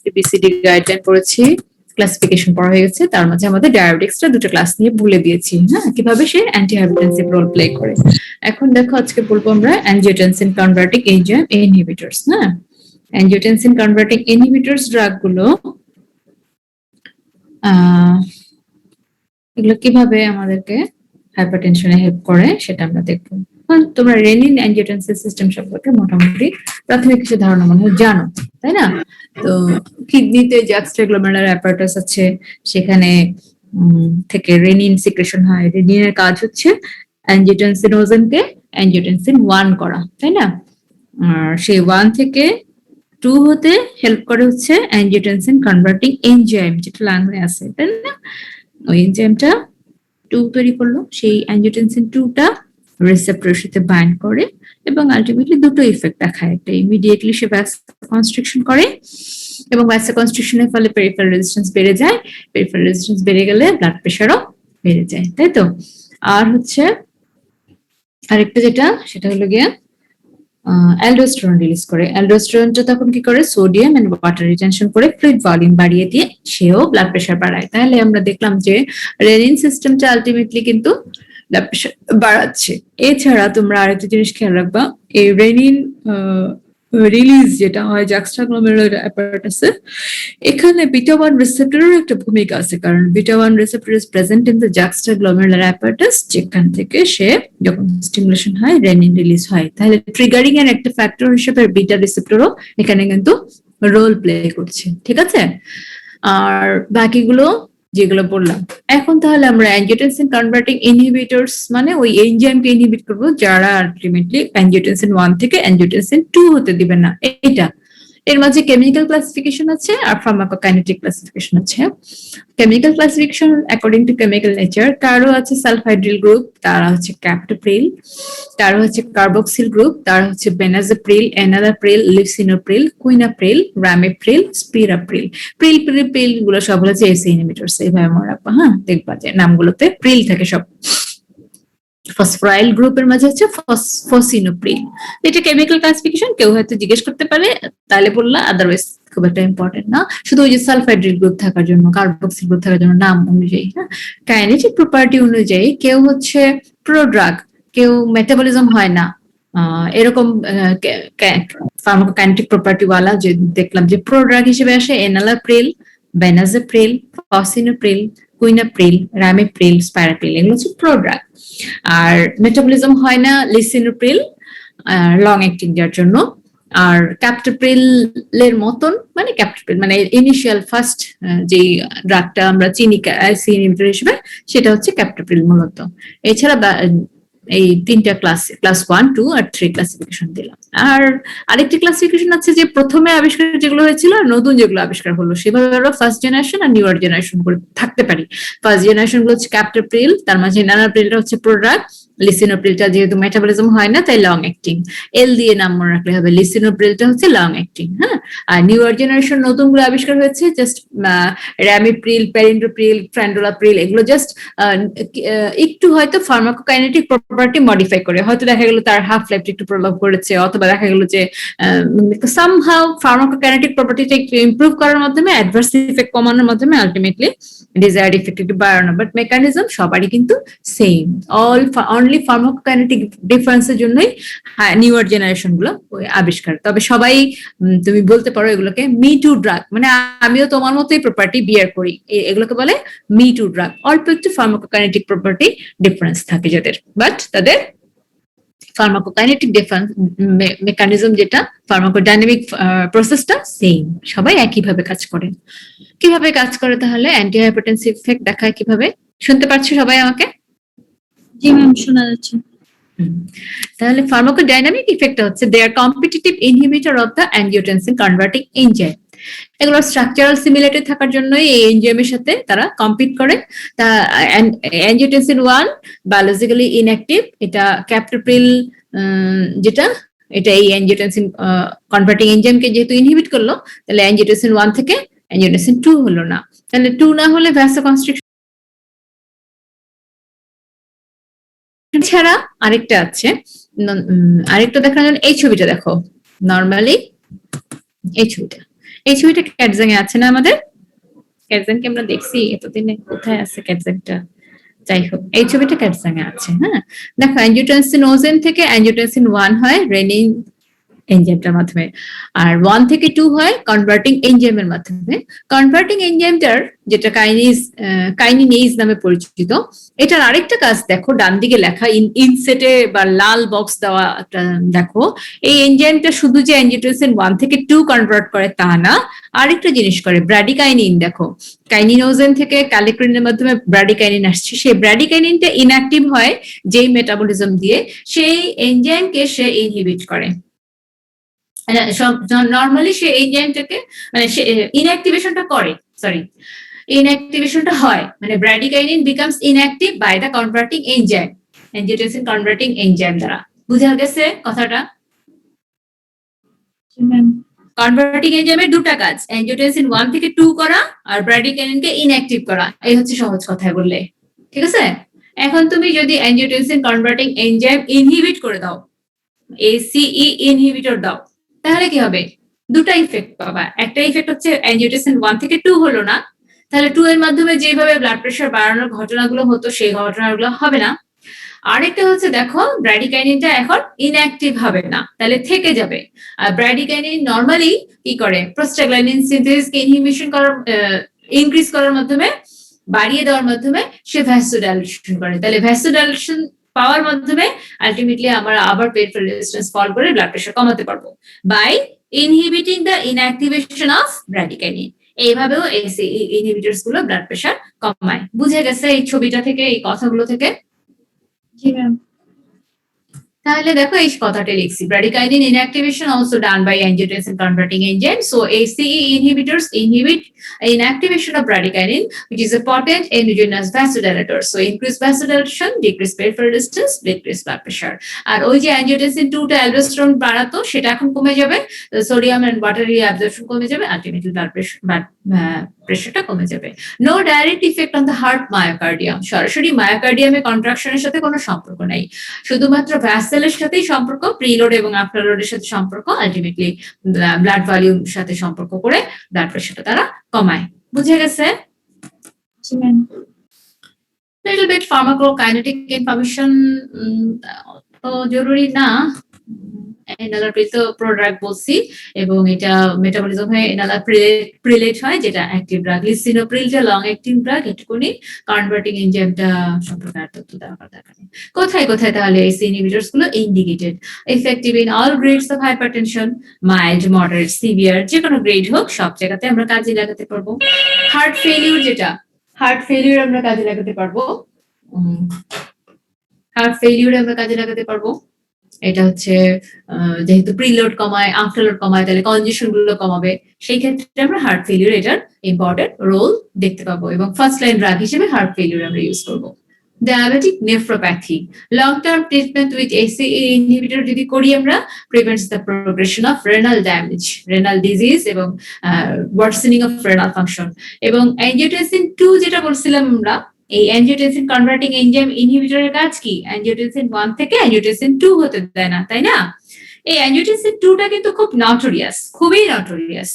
ABCD guideline পড়েছি, classification পড়া হয়ে গেছে, তার মাঝে আমাদের ডায়াবেটিক্সটা দুটো ক্লাস নিয়ে ভুলে দিয়েছি, হ্যাঁ, কিভাবে সে অ্যান্টিহাইপারটেনসিভ রোল প্লে করে। এখন দেখো আজকে বলবো আমরা অ্যাঞ্জিওটেনসিন কনভার্টিং এনজাইম ইনহিবিটরস। হ্যাঁ, অ্যাঞ্জিওটেনসিন কনভার্টিং ইনহিবিটরস ড্রাগগুলো এগুলো কিভাবে আমাদেরকে হাইপারটেনশনে হেল্প করে সেটা আমরা দেখবো। তোমরা রেনিন অ্যাঞ্জিওটেনসিন সিস্টেম সম্পর্কে মোটামুটি প্রাথমিক কিছু ধারণা মনে হয় জানো, তাই না? তো কিডনিতে যে এক্সট্রাগ্লোমেরুলার অ্যাপারেটাস আছে, সেখানে থেকে রেনিন সিক্রেশন হয়। রেনিনের কাজ হচ্ছে অ্যাঞ্জিওটেনসিনোজেনকে অ্যাঞ্জিওটেনসিন 1 করা, তাই না? আর সেই 1 থেকে 2 হতে হেল্প করে হচ্ছে অ্যাঞ্জিওটেনসিন কনভার্টিং এনজাইম, যেটা লাংয়ে আছে, তাই না? ওই এনজাইমটা 2 তৈরি করলো, সেই অ্যাঞ্জিওটেনসিন 2টা রিসেপ্টরের সাথে বাইন্ড করে এবং আলটিমেটলি দুটো ইফেক্ট দেখায়। একটা ইমিডিয়েটলি সে ভাসকনস্ট্রিকশন করে এবং ভাসকনস্ট্রিকশনের ফলে পেরিফেরাল রেজিস্ট্যান্স বেড়ে যায়, পেরিফেরাল রেজিস্ট্যান্স বেড়ে গেলে ব্লাড প্রেশারও বেড়ে যায়, তাই তো? আর হচ্ছে আরেকটা যেটা, সেটা হলো গিয়ে অ্যালডোস্টেরন রিলিজ করে। অ্যালডোস্টেরনটা তখন কি করে, সোডিয়াম এন্ড ওয়াটার রিটেনশন করে ফ্লুইড ভলিউম বাড়িয়ে দিয়ে সেও ব্লাড প্রেশার বাড়ায়। তাহলে আমরা দেখলাম যে রেনিন সিস্টেমটা আলটিমেটলি কিন্তু ব্লাড প্রেশার বাড়াচ্ছে। এছাড়া তোমরা আরেকটা জিনিস খেয়াল রাখবা, এই রেনিন রিলিজ যেটা হয় জাক্সটাগ্লোমেরুলার অ্যাপারেটাসে, এখানে বিটা 1 রিসেপ্টরের একটা ভূমিকা আছে, কারণ beta 1 receptor is present in the juxtaglomerular apparatus, যেখান থেকে সে যখন স্টিমুলেশন হয় রেনিন রিলিজ হয়। তাহলে ট্রিগারিং এর একটা ফ্যাক্টর হিসেবে বিটা রিসেপ্টরও এখানে কিন্তু রোল প্লে করছে, ঠিক আছে? আর বাকিগুলো যেগুলো বললাম, এখন তাহলে আমরা অ্যাঞ্জিওটেনসিন কনভার্টিং ইনহিবিটরস মানে ওই এনজাইমকে ইনহিবিট করব যারা আলটিমেটলি অ্যাঞ্জিওটেনসিন 1 থেকে অ্যাঞ্জিওটেনসিন 2 হতে দিবে না। এটা এর মাঝে কেমিক্যাল ক্লাসিফিকেশন আছে আর ফার্মাকোকাইনেটিক ক্লাসিফিকেশন আছে। Chemical classification according to chemical nature, কারো আছে সালফাইড্রিল গ্রুপ, তারা হচ্ছে ক্যাপটোপ্রিল, তারা হচ্ছে কার্বক্সিল গ্রুপ, তারা হচ্ছে benazepril, enalapril, lisinopril, quinapril, ramipril, spirapril. Pril pril pril গুলো সব হচ্ছে এসি ইনহিবিটরস, এইভাবে মনে রাখবা। হ্যাঁ, দেখবা যে নামগুলোতে প্রিল থাকে সব। ফসফরাইল গ্রুপের মাঝে হচ্ছে ফসিনোপ্রিল। এটা কেমিক্যাল ক্লাসিফিকেশন, কেউ হয়তো জিজ্ঞেস করতে পারে, তাহলে বললা, আদারওয়াইজ খুব একটা ইম্পর্টেন্ট না। শুধু ওই যে সালফাইড্রিল গ্রুপ থাকার জন্য, কার্বক্সিল গ্রুপ থাকার জন্য নাম অনুযায়ী। হ্যাঁ, কাইনেটিক প্রপার্টি অনুযায়ী কেউ হচ্ছে প্রোড্রাগ, কেউ মেটাবলিজম হয় না, এরকম ফার্মাকোকাইনেটিক প্রপার্টি ওয়ালা যে দেখলাম যে প্রোড্রাগ হিসেবে আসে এনালাপ্রিল, বেনাজোপ্রিল, ফসিনোপ্রিল, কুইনাপ্রিল, রামিপ্রিল, স্পাইরাপ্রিল, এগুলো হচ্ছে প্রোড্রাগ। আর মেটাবলিজম হয় না লিসিনোপ্রিল, লং অ্যাক্টিং যার জন্য। আর ক্যাপটোপ্রিলের মতন, মানে ক্যাপটোপ্রিল মানে ইনিশিয়াল ফার্স্ট যে ড্রাগটা আমরা চিনি আইসি ইনহিবিটর হিসেবে, সেটা হচ্ছে ক্যাপটোপ্রিল মূলত। এছাড়া এই তিনটা ক্লাস 1, 2 আর 3 ক্লাসিফিকেশন দিলাম। আর আরেকটি ক্লাসিফিকেশন আছে যে প্রথমে আবিষ্কার যেগুলো হয়েছিল আর নতুন যেগুলো আবিষ্কার হলো, সেভাবে আমরা ফার্স্ট জেনারেশন আর নিউয়ার জেনারেশন করে থাকতে পারি। ফার্স্ট জেনারেশন গুলো হচ্ছে ক্যাপটোপ্রিল, তার মাঝে এনালাপ্রিলটা হচ্ছে প্রোড্রাগ, লিসিনোপ্রিলটা যেহেতু মেটাবলিজম হয় না তাই লং অ্যাক্টিং, এল দিয়ে নাম মনে রাখলে হবে। লিসিনোপ্রিলটা হচ্ছে লং অ্যাক্টিং। হ্যাঁ, আর নিউয়ার জেনারেশন নতুন গুলো আবিষ্কার হয়েছে জাস্ট র্যামিপ্রিল, পেরিন্ডোপ্রিল, ফ্রেন্ডোলাপ্রিল, এগুলো জাস্ট একটু হয়তো ফার্মাকোকাইনেটিক প্রপার্টি মডিফাই করে, হয়তো দেখা গেল তার হাফ লাইফ একটু প্রলং করেছে, অথবা দেখা গেল যে সামহাউ ফার্মাকোকাইনেটিক প্রপার্টিটা একটু ইমপ্রুভ করার মাধ্যমে, অ্যাডভার্স ইফেক্ট কমানোর মাধ্যমে আলটিমেটলি ডিজায়ার্ড ইফেক্ট একটু বাড়ানো, বাট মেকানিজম সবারই কিন্তু সেম। অনলি ফার্মাকোকাইনেটিক ডিফারেন্সের জন্যই নিউয়ার জেনারেশন গুলো আবিষ্কার। তবে সবাই তুমি বলতে পারো এগুলোকে মি টু ড্রাগ, মানে আমিও তোমার মতোই প্রপার্টি বিয়ার করি, এগুলোকে বলে মি টু ড্রাগ। অল্প একটু ফার্মাকোকাইনেটিক প্রপার্টি ডিফারেন্স থাকে যাদের, বাট তাদের ফার্মাকোকাইনেটিক মেকানিজম যেটা, ফার্মাকোডাইনামিক প্রসেসটা সেম, সবাই একইভাবে কাজ করে। কিভাবে কাজ করে তাহলে অ্যান্টিহাইপারটেনসিভ ইফেক্ট দেখায় কিভাবে? শুনতে পাচ্ছ সবাই আমাকে? জি ম্যাম, শোনা যাচ্ছে। তাহলে ফার্মাকোডাইনামিক ইফেক্ট হচ্ছে they are competitive inhibitor of the angiotensin converting enzyme. এগুলো স্ট্রাকচারাল সিমিলারিটি থাকার জন্যই এই এনজাইমের সাথে তারা কম্পিট করে। তা অ্যাঞ্জিওটেনসিন 1 বায়োলজিক্যালি ইনঅ্যাক্টিভ, এটা ক্যাপটোপ্রিল যেটা, এটা এই অ্যাঞ্জিওটেনসিন কনভার্টিং এনজাইমকে যেহেতু ইনহিবিট করলো, তাহলে অ্যাঞ্জিওটেনসিন 1 থেকে অ্যাঞ্জিওটেনসিন 2 হলো না। তাহলে 2 না হলে ভাসোকনস্ট্রিকশন ছাড়া আরেকটা আছে, আরেকটা দেখার জন্য এই ছবিটা দেখো। নরমালি এই ছবিটা, এই ছবিটা ক্যাটজাং এ আছে না আমাদের? ক্যাটজাং কে আমরা দেখছি এতদিনে, কোথায় আছে ক্যাটজাংটা? যাই হোক, এই ছবিটা ক্যাটজাং এ আছে। হ্যাঁ, দেখো অ্যাঞ্জিওটেনসিন থেকে অ্যাঞ্জিওটেনসিন 1 হয় রেনিন এনজাইমটার মাধ্যমে, আর 1 থেকে 2 হয় কনভার্টিং এনজাইমের মাধ্যমে। কনভার্টিং এনজাইমটার যেটা কাইনিনেজ নামে পরিচিত, এটার আরেকটা কাজ দেখো ডান দিকে লেখা ইনসেটে বা লাল বক্স দেওয়া একটা দেখো। এই এনজাইমটা শুধু যে অ্যাঞ্জিওটেনসিন 1 থেকে 2 কনভার্ট করে তা না, আরেকটা জিনিস করে, ব্র্যাডিকাইনিন। দেখো কাইনিনোজেন থেকে ক্যালিক্রিনের মাধ্যমে ব্র্যাডিকাইনিন আসছে, সেই ব্র্যাডিকাইনিনটা ইনঅ্যাক্টিভ হয় যেই মেটাবলিজম দিয়ে, সেই এনজাইমকে সে ইনহিবিট করে। নর্মালি সে এনজাইমটাকে মানে সে ইনঅ্যাক্টিভেশনটা করে, সরি ইনঅ্যাক্টিভেশনটা হয়, মানে bradykinin becomes inactive by the converting enzyme, angiotensin converting enzyme দ্বারা। বুঝা গেছে কথাটা? জি ম্যাম। কনভার্টিং এনজাইমের দুটো কাজ, অ্যাঞ্জিওটেনসিন 1 থেকে 2 করা আর ব্র্যাডিকাইনিনকে ইনঅ্যাক্টিভ করা, এই হচ্ছে সহজ কথায় বললে। ঠিক আছে, এখন তুমি যদি অ্যাঞ্জিওটেনসিন কনভার্টিং এনজাইম ইনহিবিট করে দাও, ACE ইনহিবিটর দাও, তাহলে কি হবে? দুটো ইফেক্ট পাবা। একটা ইফেক্ট হচ্ছে অ্যাঞ্জিওটেনসিন 1 থেকে 2 হলো না, তাহলে 2 এর মাধ্যমে যেভাবে ব্লাড প্রেশার বাড়ানোর ঘটনাগুলো হতো সেই ঘটনাগুলো হবে না। আরেকটা হচ্ছে দেখো ব্র্যাডিকাইনিনটা এখন ইনঅ্যাক্টিভ হবে না, তাহলে থেকে যাবে। আর ব্র্যাডিকাইনিন নরমালি কি করে? প্রোস্টাগ্ল্যান্ডিন সিনথেসিসকে ইনহিবিশন করার ইনক্রিজ করার মাধ্যমে, বাড়িয়ে দেওয়ার মাধ্যমে সে ভ্যাসোডাইলেশন করে। তাহলে ভ্যাসোডাইলেশন পাওয়ার মাধ্যমে আলটিমেটলি আমরা আবার পেরিফেরাল রেজিস্ট্যান্স ফল করে ব্লাড প্রেশার কমাতে পারবো by inhibiting the inactivation of bradykinin. এইভাবেও ACE ইনহিবিটরস গুলো ব্লাড প্রেশার কমায়। বুঝে গেছে এই ছবিটা থেকে, এই কথাগুলো থেকে? জি ম্যাম। তাহলে দেখো এই কথাটা লিখছি, ব্র্যাডিকাইনিন inactivation also done by angiotensin converting enzyme. So ACE inhibitors inhibit inactivation of bradykinin, which is a potent endogenous vasodilator. So increased vasodilation, decreased peripheral resistance, decreased blood pressure. আর ওই যে angiotensin 2 টা aldosterone বাড়াতো, সেটা এখন কমে যাবে, sodium and watery absorption কমে যাবে, ultimately blood প্রেশারটা কমে যাবে। No direct effect on the heart myocardium, সরাসরি মায়োকার্ডিয়ামের কন্ট্রাকশনের সাথে কোনো সম্পর্ক নাই, শুধুমাত্র ভ্যাসেলের সাথেই সম্পর্ক, প্রিলোড এবং আফটার লোডের সাথে সম্পর্ক, আলটিমেটলি ব্লাড ভলিউম সাথে সম্পর্ক করে ব্লাড প্রেশারটা তারা কমায়। বুঝে গেছে? জি ma'am. Little bit pharmacokinetic information তো জরুরি না, এনালাপ্রিল তো প্রোডাক্ট বলছি, এবং এটা মেটাবলিজম হয়ে এনালাপ্রিলেট হয়, যেটা অ্যাক্টিভ ড্রাগ। লিসিনোপ্রিলটা লং অ্যাক্টিং ড্রাগ, এটুকুনি। কনভার্টিং এনজাইমটা সম্পর্কে আর তথ্য দেওয়ার দরকার নেই। কোথায় কোথায় তাহলে এই ইনহিবিটরস গুলো indicated? Effective in all grades of hypertension, mild, moderate, severe, যে কোনো গ্রেড হোক, সব জায়গাতে আমরা কাজে লাগাতে পারবো। হার্ট ফেলিউর, যেটা হার্ট ফেলিউর আমরা কাজে লাগাতে পারবো, হার্ট ফেলিউর আমরা কাজে লাগাতে পারবো। এটা হচ্ছে যেহেতু প্রিলোড কমায়, আফটারলোড কমায়, তাহলে কনজেশন গুলো কমাবে, সেই ক্ষেত্রে আমরা হার্ট ফেলিউর এটার ইম্পর্টেন্ট রোল দেখতে পাবো, এবং ফার্স্ট লাইন ড্রাগ হিসেবে হার্ট ফেলিউর আমরা ইউজ করবো। Diabetic nephropathy, long term treatment with ACE inhibitor যদি করি আমরা, prevents the progression of renal damage, renal disease এবং ওয়ার্সেনিং অফ রেনাল ফাংশন। এবং অ্যাঞ্জিওটেনসিন 2 যেটা বলছিলাম আমরা, এই অ্যাঞ্জিওটেনসিন কনভার্টিং এনজাইম ইনহিবিটরের কাজ কি? অ্যাঞ্জিওটেনসিন 1 থেকে অ্যাঞ্জিওটেনসিন 2 হতে দেয় না, তাই না? এই অ্যাঞ্জিওটেনসিন 2 টা কিন্তু খুব নটোরিয়াস, খুবই নটোরিয়াস।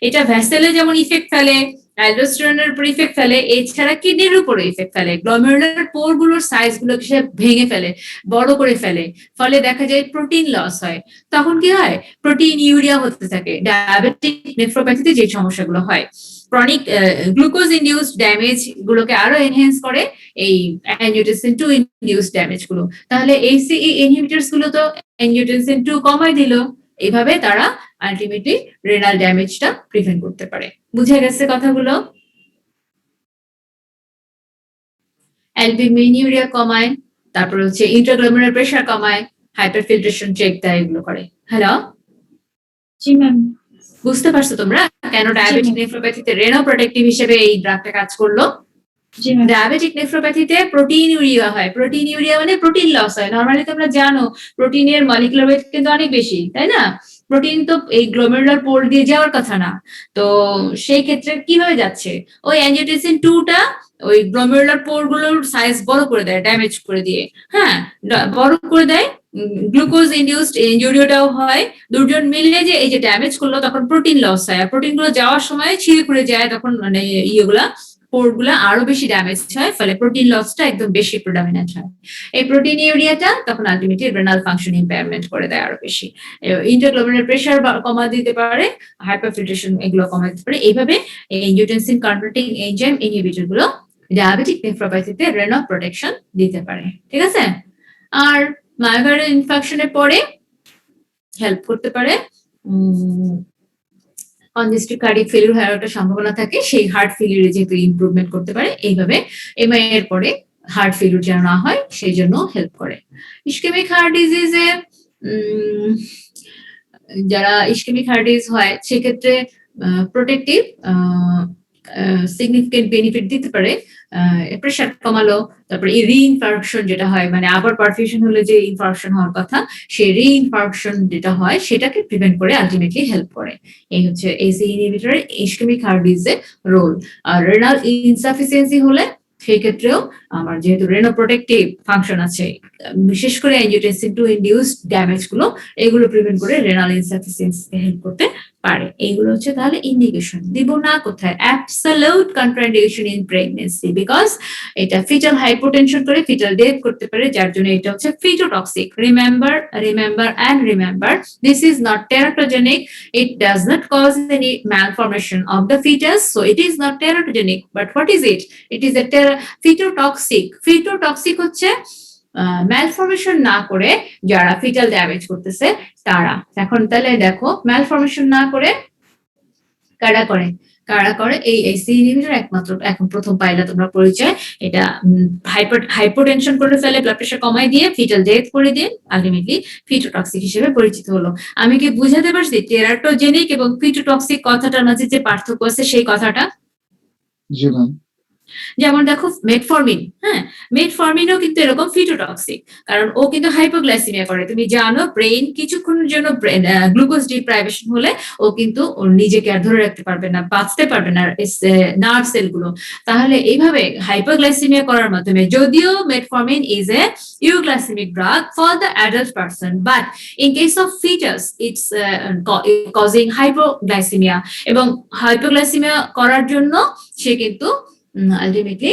এটা ভ্যাসেলে যেমন ইফেক্ট ফেলে, অ্যালডোস্টেরনের উপর ইফেক্ট ফেলে, এছাড়া কিডনির উপর ইফেক্ট ফেলে, গ্লোমেরুলার পোর গুলোর সাইজ গুলোকে সে ভেঙে ফেলে, বড় করে ফেলে, ফলে দেখা যায় প্রোটিন লস হয়। তখন কি হয়? প্রোটিন ইউরিয়া হতে থাকে। ডায়াবেটিক নেফ্রোপ্যাথিতে যে সমস্যাগুলো হয়, ক্রনিক গ্লুকোজ ইনডিউসড ড্যামেজ গুলোকে আরো এনহ্যান্স করে এই অ্যাঞ্জিওটেনসিন 2 ইনডিউসড ড্যামেজ গুলো। তাহলে ACE ইনহিবিটরস গুলো তো অ্যাঞ্জিওটেনসিন 2 কমায় দিল, এইভাবে তারা আলটিমেটলি রেনাল ড্যামেজটা প্রিভেন্ট করতে পারে। বুঝে গেছে কথাগুলো? অ্যালবুমিনিউরিয়া কমায়, তারপর হচ্ছে ইন্ট্রাগ্লোমেরুলার প্রেসার কমায়, হাইপারফিল্ট্রেশন চেক দেয়, এগুলো করে। হ্যালো, জি ম্যাম। বুঝতে পারছো তোমরা কেন ডায়াবেটিক নেফ্রোপ্যাথিতে রেনোপ্রোটেক্টিভ হিসেবে এই ড্রাগটা কাজ করলো? জি ম্যাম। ডায়াবেটিক নেফ্রোপ্যাথিতে প্রোটিন ইউরিয়া হয়, প্রোটিন ইউরিয়া মানে প্রোটিন লস হয়। নরমালি তোমরা জানো প্রোটিনের মলিকুলার ওয়েট কিন্তু অনেক বেশি, তাই না? প্রোটিন তো এই গ্লোমেরুলার পোর দিয়ে যাওয়ার কথা না, তো সেই ক্ষেত্রে কিভাবে যাচ্ছে? ওই অ্যাঞ্জিওটেনসিন 2 টা ওই গ্লোমেরুলার পোর গুলোর সাইজ বড় করে দেয়, ড্যামেজ করে দিয়ে, হ্যাঁ বড় করে দেয়, গ্লুকোজ ইনডিউসড ইনজুরিটাও হয়। দুজন মিলে যে এই যে ড্যামেজ করলো তখন প্রোটিন লস হয়, আর প্রোটিন গুলো যাওয়ার সময় ছিঁড়ে খুঁড়ে যায়, তখন মানে ইয়েগুলা পোর্ট গুলা আরো বেশি ড্যামেজ হয়, ফলে প্রোটিন লসটা একদম বেশি প্রেডমিনেন্ট হয়। এই প্রোটিন ইউরিয়াটা তখন আলটিমেটলি রেনাল ফাংশন ইম্পেয়ারমেন্ট করে দেয় আরো বেশি। ইন্টারগ্লোমেরুলার প্রেসার কমা দিতে পারে, হাইপারফিল্ট্রেশন এগুলো কমা দিতে পারে। এইভাবে এই এনজিওটেনসিন কনভার্টিং এনজাইম ইনহিবিটর গুলো ডায়াবেটিক নেফ্রোপ্যাথিতে রেনাল প্রোটেকশন দিতে পারে। ঠিক আছে? আর মায়োকার্ডিয়াল ইনফাকশনের পরে হেল্প করতে পারে, কনজেস্টিভ কার্ডিয়াক ফেলিউর হওয়ার একটা সম্ভাবনা থাকে, সেই হার্ট ফেলিউরে যেহেতু ইমপ্রুভমেন্ট করতে পারে। এইভাবে এমআই এর পরে হার্ট ফেলিউর যেন না হয় সেই জন্য হেল্প করে। ইসকেমিক হার্ট ডিজিজে যারা ইসকেমিক হার্ট ডিজিজ হয় সেক্ষেত্রে প্রোটেক্টিভ সিগনিফিকেন্ট বেনিফিট দিতে পারে। প্রেশার কমালো, তারপরে এই রিইনফার্কশন যেটা হয়, মানে আবার পারফিউশন হলে যে ইনফার্কশন হওয়ার কথা, সেই রিইনফার্কশন যেটা হয় সেটাকে প্রিভেন্ট করে আলটিমেটলি হেল্প করে। এই হচ্ছে এসি ইনহিবিটরের ইসকেমিক হার্ট ডিজিজের রোল। আর রেনাল ইনসাফিসিয়েন্সি হলে সেই ক্ষেত্রেও আমার যেহেতু রেনোপ্রোটেক্টিভ ফাংশন আছে, বিশেষ করে অ্যাঞ্জিওটেনসিন 2 ইনডিউসড ড্যামেজ গুলো, এগুলো প্রিভেন্ট করে রেনাল ইনসাফিসিয়েন্সিকে হেল্প করতে পারে। এইগুলো হচ্ছে তাহলে ইন্ডিকেশন। দিব না কোথায়? Absolute contraindication in pregnancy, because এটা ফিটাল হাইপোটেনশন করে ফিটাল ডেথ করতে পারে, যার জন্য এটা হচ্ছে fetotoxic. Remember and remember, this is not teratogenic, it does not cause any malformation of the fetus, so it is not teratogenic. But what is it? It is a ফিটোটক্সিক। ফিটোটক্সিক হচ্ছে malformation না করে যারা ফিটাল ড্যামেজ করতেছে তারা। এখন তাহলে দেখো, malformation না করে কারা করে? কারা করে? এই এসি ইনহিবিটর একমাত্র এখন প্রথম পাইলা তোমরা পরিচয়। এটা হাইপোটেনশন করে ফেলে, ব্লাড প্রেশার কমাই দিয়ে ফিটাল ডেথ করে দিয়ে আলটিমেটলি ফিটোটক্সিক হিসেবে পরিচিত হলো। আমি কি বুঝাতে পারছি টেরাটোজেনিক এবং ফিটোটক্সিক কথাটার মাঝে যে পার্থক্য আছে সেই কথাটা? জি ম্যাম। যেমন দেখো মেটফরমিন, হ্যাঁ, মেটফরমিনও কিন্তু এরকম ফিটোটক্সিক, কারণ ও কিন্তু হাইপোগ্লাইসিমিয়া করে। তুমি জানো ব্রেন কিছুক্ষণের জন্য গ্লুকোজ ডিপ্রাইভেশন হলে ও কিন্তু ওর নিজেকে আর ধরে রাখতে পারবে না, বাঁচতে পারবে না নার্ভ সেলগুলো। তাহলে এইভাবে হাইপোগ্লাইসিমিয়া করার মাধ্যমে, যদিও metformin is a euglycaemic drug for the adult person, but in case of fetus it's causing hypoglycaemia, এবং হাইপোগ্লাইসিমিয়া করার জন্য সে কিন্তু ultimately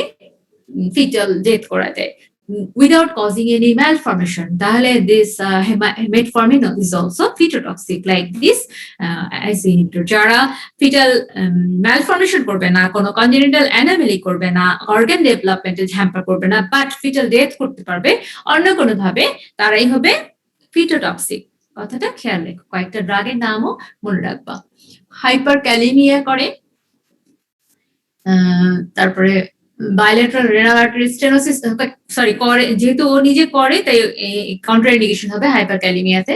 fetal death করা যায় without causing any malformation. তাহলে this metformin is also fetotoxic like this as inhibitor, যারা fetal malformation করবে না, কোনো congenital anomaly করবে না, organ development হ্যাম্পার করবে না, but fetal death করতে পারবে অন্য কোনো ভাবে, তারাই হবে ফিটোটক্সিক। কথাটা খেয়াল রেখো, কয়েকটা ড্রাগের নামও মনে রাখবা। হাইপারক্যালেমিয়া করে, তারপরে bilateral renal artery stenosis, sorry করে, যেহেতু ও নিজে করে তাই কন্ট্রাইন্ডিকেশন হবে হাইপারক্যালেমিয়াতে।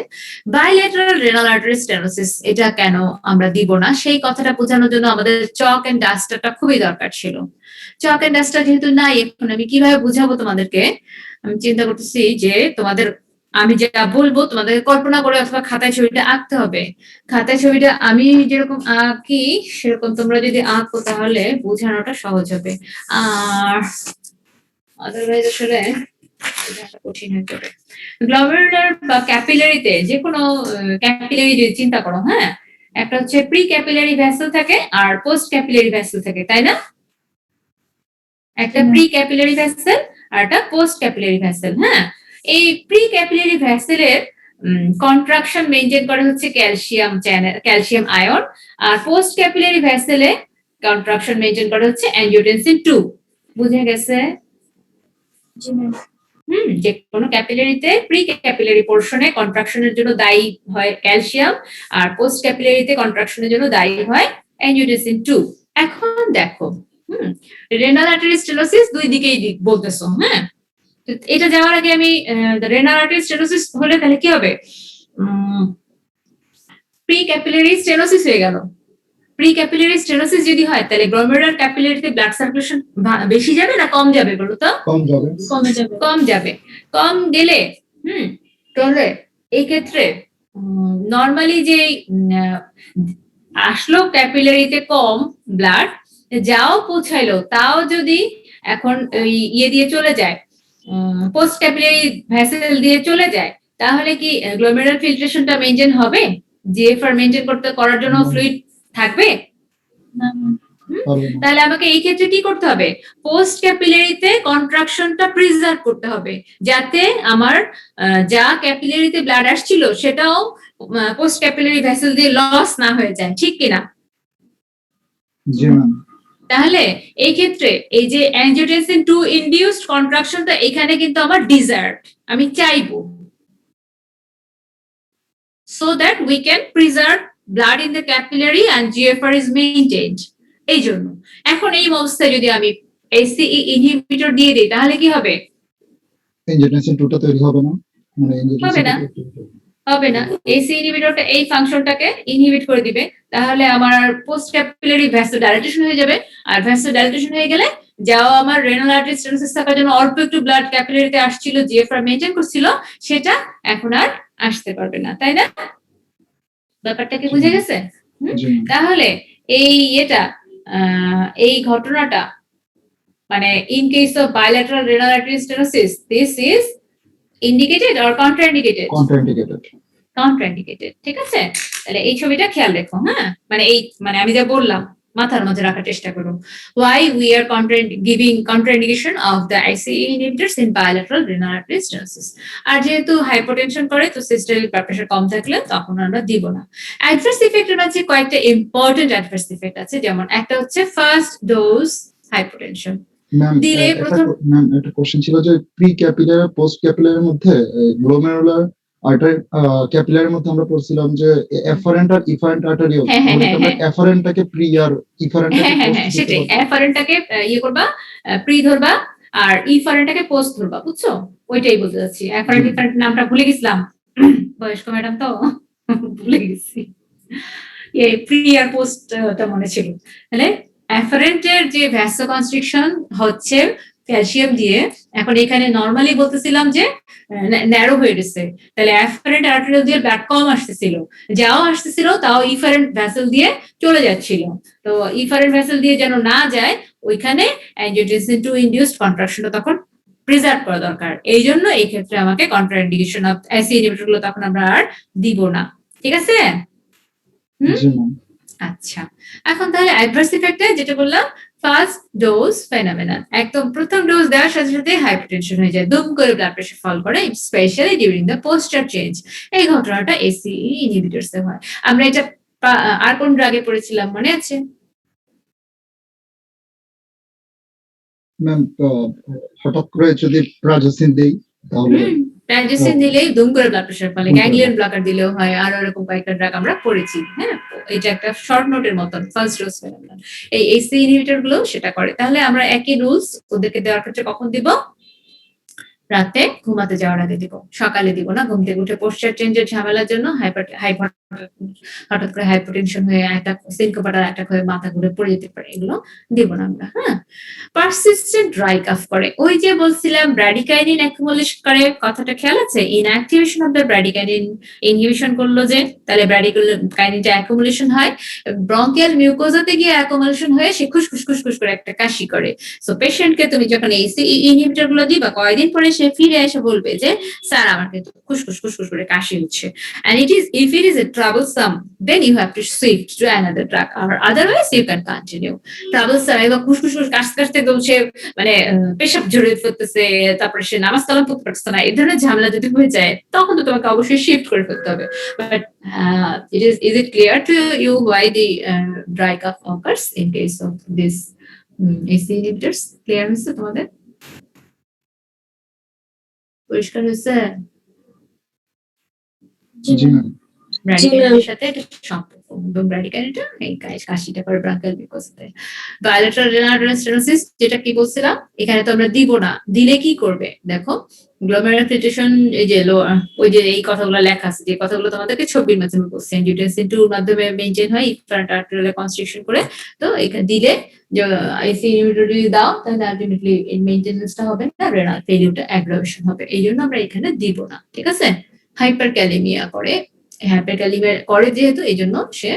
বাইলেটারাল রেনাল আর্টারি স্টেনোসিস এটা কেন আমরা দিব না সেই কথাটা বোঝানোর জন্য আমাদের চক এন্ড ডাস্টারটা খুবই দরকার ছিল। চক এন্ড ডাস্টার যেহেতু নাই, এখন আমি কিভাবে বুঝাবো তোমাদেরকে? আমি চিন্তা করতেছি যে তোমাদের আমি যেটা বলবো তোমাদের কল্পনা করে অথবা খাতায় ছবিটা আঁকতে হবে। খাতায় ছবিটা আমি যেরকম আঁকি সেরকম তোমরা যদি আঁকো তাহলে বোঝানোটা সহজ হবে, আর আদারওয়াইজ আসলে কঠিন হয়ে যাবে। গ্লোমেরুলার বা ক্যাপিলারিতে, যে কোনো ক্যাপিলারি যদি চিন্তা করো, হ্যাঁ, একটা হচ্ছে প্রি ক্যাপিলারি ভেসেল থাকে আর পোস্ট ক্যাপিলারি ভেসেল থাকে, তাই না? একটা প্রি ক্যাপিলারি ভেসেল আর একটা পোস্ট ক্যাপিলারি ভেসেল। হ্যাঁ, এই প্রি ক্যাপিলারি ভেসেলের কন্ট্রাকশন মেইনটেইন করে হচ্ছে ক্যালসিয়াম আয়ন, আর পোস্ট ক্যাপিলারি ভেসেলে কন্ট্রাকশন মেইনটেইন করে হচ্ছে অ্যাঞ্জিওটেনসিন 2। বুঝে গেছে? জি ম্যাম। যে কোনো ক্যাপিলারিতে প্রি ক্যাপিলারি পোর্শনে কন্ট্রাকশনের জন্য দায়ী হয় ক্যালসিয়াম, আর পোস্ট ক্যাপিলারিতে কন্ট্রাকশনের জন্য দায়ী হয় অ্যাঞ্জিওটেনসিন 2। এখন দেখো, রেনাল আর্টারি স্টেনোসিস দুই দিকেই বলতেছো, হ্যাঁ, এটা যাওয়ার আগে আমি রেনাল আর্টারি স্টেনোসিস হলে তাহলে কি হবে? প্রি ক্যাপিলারি স্টেনোসিস হয়ে গেল। প্রি ক্যাপিলারি স্টেনোসিস যদি হয় তাহলে গ্লোমেরুলার ক্যাপিলারিতে ব্লাড সার্কুলেশন বেশি যাবে না কম যাবে বলো তো? কম যাবে। কমে যাবে। কম যাবে। কম গেলে তাহলে এই ক্ষেত্রে নরমালি যে আসলো ক্যাপিলারিতে কম ব্লাড, যাও পৌঁছাইলো, তাও যদি এখন ইয়ে দিয়ে চলে যায়, পোস্ট ক্যাপিলারি ভেসেল দিয়ে চলে যায়, তাহলে কি গ্লোমেরুলার ফিল্ট্রেশনটা মেইনটেইন হবে? জিএফআর মেইনটেইন করার জন্য না। ফ্লুইড থাকবে? না পারবে না। তাহলে আমাকে এই ক্ষেত্রে কি করতে হবে? পোস্ট ক্যাপিলারিতে কন্ট্রাকশনটা প্রিজার্ভ করতে হবে, যাতে আমার যা ক্যাপিলারিতে ব্লাড আসছিল সেটাও পোস্ট ক্যাপিলারি ভেসেল দিয়ে লস না হয়ে যায়, ঠিক কিনা? জি ম্যাম। তাহলে এই ক্ষেত্রে এই যে অ্যানজিওটেনসিন 2 ইনডিউসড কন্ট্রাকশনটা এখানে কিন্তু আমার ডিজায়ার্ড, আমি চাইবো, so that we can preserve blood in the capillary and GFR is maintained. এই জন্য এখন এই অবস্থায় যদি আমি ACE ইনহিবিটর দিয়ে দিই তাহলে কি হবে? এনজিওটেনসিন 2 টা তৈরি হবে না, মানে হবে না। হবে না। ACE ইনহিবিটরটা এই ফাংশনটাকে ইনহিবিট করে দিবে, তাহলে আমার পোস্ট ক্যাপিলারি ভ্যাসোডাইলেটেশন হয়ে যাবে, আর ভ্যাসোডাইলেটেশন হয়ে গেলে যাও আমার রেনাল আর্টারি স্টেনোসিস থাকার জন্য অল্প একটু ব্লাড ক্যাপিলারিতে আসছিল, জিএফআর মেইনটেইন করছিল, সেটা এখন আর আসতে পারবে না, তাই না? ব্যাপারটা কি বুঝে গেছে? জি তাহলে এই ঘটনাটা মানে in case of bilateral renal artery stenosis this is indicated or contraindicated? Contraindicated. Contraindicated, ঠিক আছে? তাহলে এই ছবিটা খেয়াল রেখো, হ্যাঁ, মানে আমি যা বললাম মাথার মধ্যে রাখার চেষ্টা করো। Why we are giving contraindication of the ICE inhibitors in bilateral renal artery stenosis? আর যেহেতু হাইপোটেনশন করে তো সিস্টেমিক ব্লাড প্রেশার কম থাকলে তখন আমরা দিব না। অ্যাডভার্স ইফেক্টের মাঝে কয়েকটা ইম্পর্টেন্ট অ্যাডভার্স ইফেক্ট আছে, যেমন একটা হচ্ছে ফার্স্ট ডোজ হাইপোটেনশন ম্যাম দিলে প্রথম একটা কোশ্চেন ছিল যে প্রি ক্যাপিলার পোস্ট ক্যাপিলারের মধ্যে গ্লোমেরুলার আর্টারি ক্যাপিলারের মধ্যে আমরা পড়ছিলাম যে এফারেন্ট আর ইফারেন্ট আর্টারিও, হ্যাঁ, হ্যাঁ, আমরা হ্যাঁ, এফারেন্টটাকে প্রি আর ইফারেন্টটাকে হ্যাঁ হ্যাঁ পোস্ট হ্যাঁ দিতে সেটাই, পারবো। অ্যাফারেন্টটাকে ইয়ে করবা, প্রি ধরবা, আর ইফারেন্টটাকে পোস্ট ধরবা, বুঝছো? ওইটাই বলতে যাচ্ছি। অ্যাফারেন্ট ইফারেন্ট নামটা ভুলে গেছিলাম, বয়স্ক ম্যাডাম তো ভুলে গেছি, এই প্রি আর পোস্ট টা মনে ছিল। তাহলে অ্যাফারেন্টের যে ভ্যাসোকনস্ট্রিকশন হচ্ছে ক্যালসিয়াম দিয়ে, এখন এখানে নরমালি বলতেছিলাম যে ন্যারো হয়ে গেছে, তাহলে অ্যাফারেন্ট আর্টেরিয়াল দিয়ে ব্লাড কম আসতেছিল, যাও আসতেছিল তাও ইফারেন্ট ভ্যাসেল দিয়ে চলে যাচ্ছিল, তো ইফারেন্ট ভ্যাসেল দিয়ে যেন না যায় ওইখানে অ্যানজিওটেনসিন 2 ইনডিউসড কন্ট্রাকশনটা তখন প্রিজার্ভ করা দরকার। এই জন্য এই ক্ষেত্রে আমাকে কন্ট্রাইন্ডিকেশন অফ অ্যাসি ইনহিবিটর গুলো তখন আমরা আর দিব না, ঠিক আছে? জি ম্যাম। আচ্ছা, এখন তাহলে অ্যাডভার্স ইফেক্টে যেটা বললাম ফার্স্ট ডোজ ফেনোমেনন, একদম প্রথম ডোজ দেওয়ার সাথে সাথে হাইপারটেনশন হয়ে যায়, দুম করে ব্লাড প্রেশার ফল করে, specially during the poster change. এই ঘটনাটা এসিই ইনহিবিটরস এ হয়। আমরা এটা আর কোন ড্রাগে পড়েছিলাম মনে আছে? ম্যাম হঠাৎ করে যদি প্রাজোসিন দেই তাহলে ট্রানজিশন দিলেই দুম করে ব্লাড প্রেশার ফলে, দুম করে গ্যাংলিয়ন ব্লকার দিলেও হয়, আর এরকম কয়েকটা ড্রাগ আমরা পড়েছি, হ্যাঁ। এটা একটা শর্ট নোটের মতন ফার্স্ট ডোজ ফেনোমেনন। এই এসি ইনহিবিটর গুলো সেটা করে। তাহলে আমরা একই রুলস ওদেরকে দেওয়ার ক্ষেত্রে কখন দিব? রাতে ঘুমাতে যাওয়ার আগে দিব, সকালে দিব না। ঘুম থেকে উঠে পোস্টার চেঞ্জের ঝামেলার জন্য হঠাৎ করে হাইপারটেনশন হয়ে অ্যাটাক, সিনকোপাটাল অ্যাটাক হয়ে মাথা ঘুরে পড়ে যেতে পারে, এগুলো দিব না আমরা, হ্যাঁ। পারসিস্টেন্ট ড্রাই কাফ করে, ওই যে বলছিলাম ব্র্যাডিকাইনিন অ্যাকুমুলেশন করে, কথাটা খেয়াল আছে? ইনঅ্যাক্টিভেশন অফ দ্য ব্র্যাডিকাইনিন ইনহিবিশন করলো যে, তাহলে ব্র্যাডিকাইনিনটা অ্যাকুমুলেশন হয়, ব্রঙ্কিয়াল মিউকোজাতে গিয়ে অ্যাকুমুলেশন হয়ে সে খুশখুশ করে একটা কাশি করে। সো পেশেন্টকে তুমি যখন এই ইনহিবিটর গুলো দিবা, কয়েকদিন পরে সে ফিরে এসে বলবে যে স্যার আমার কিন্তু খুশখুশ করে কাশি হচ্ছে, and if it is a troublesome then you have to shift to another drug or otherwise you can continue. troublesome এবং খুশখুশ কাশতে বলছে, মানে পেশাব ঝরে ফেলতেছে, তারপরে সে নামাজ কালাম পড়তে পারছে না, এই ধরনের ঝামেলা যদি হয়ে যায় তখন তো তোমাকে অবশ্যই শিফট করে ফেলতে হবে। But is it clear to you why the dry cough occurs in case of this AC inhibitors? Clear হয়েছে তোমাদের? পরিষ্কার হয়েছে? জি ম্যাম। ব্র্যাডিকাইনের সাথে এটা সম্পর্ক, এবং ব্র্যাডিকাইনটা এই কাশিটা করে ব্রঙ্কিয়াল মিউকোজাতে। বায়োলেটারাল রেনাল স্টেনোসিস যেটা কি বলছিলাম, এখানে তো আমরা দিব না, দিলে কি করবে দেখো, গ্লোমেরুলার ফিল্ট্রেশন, এই যে ওই যে এই কথাগুলো লেখা আছে, যে কথাগুলো তোমাদেরকে ছবির মাধ্যমে বলছি, অ্যানজিওটেনসিন 2 এর মাধ্যমে মেইনটেইন হয় ইফারেন্ট আর্টেরিয়াল কনস্ট্রিকশন করে। তো এখানে দিলে যে আইসি ইনহিবিটর যদি দাও তাহলে আলটিমেটলি এই মেইনটেনেন্সটা হবে না, রেনাল ফেলিউরটা অ্যাগ্রাভেশন হবে, এই জন্য আমরা এখানে দিব না, ঠিক আছে? হাইপারক্যালেমিয়া করে, হাইপারক্যালেমিয়া করে যেহেতু এই জন্য সে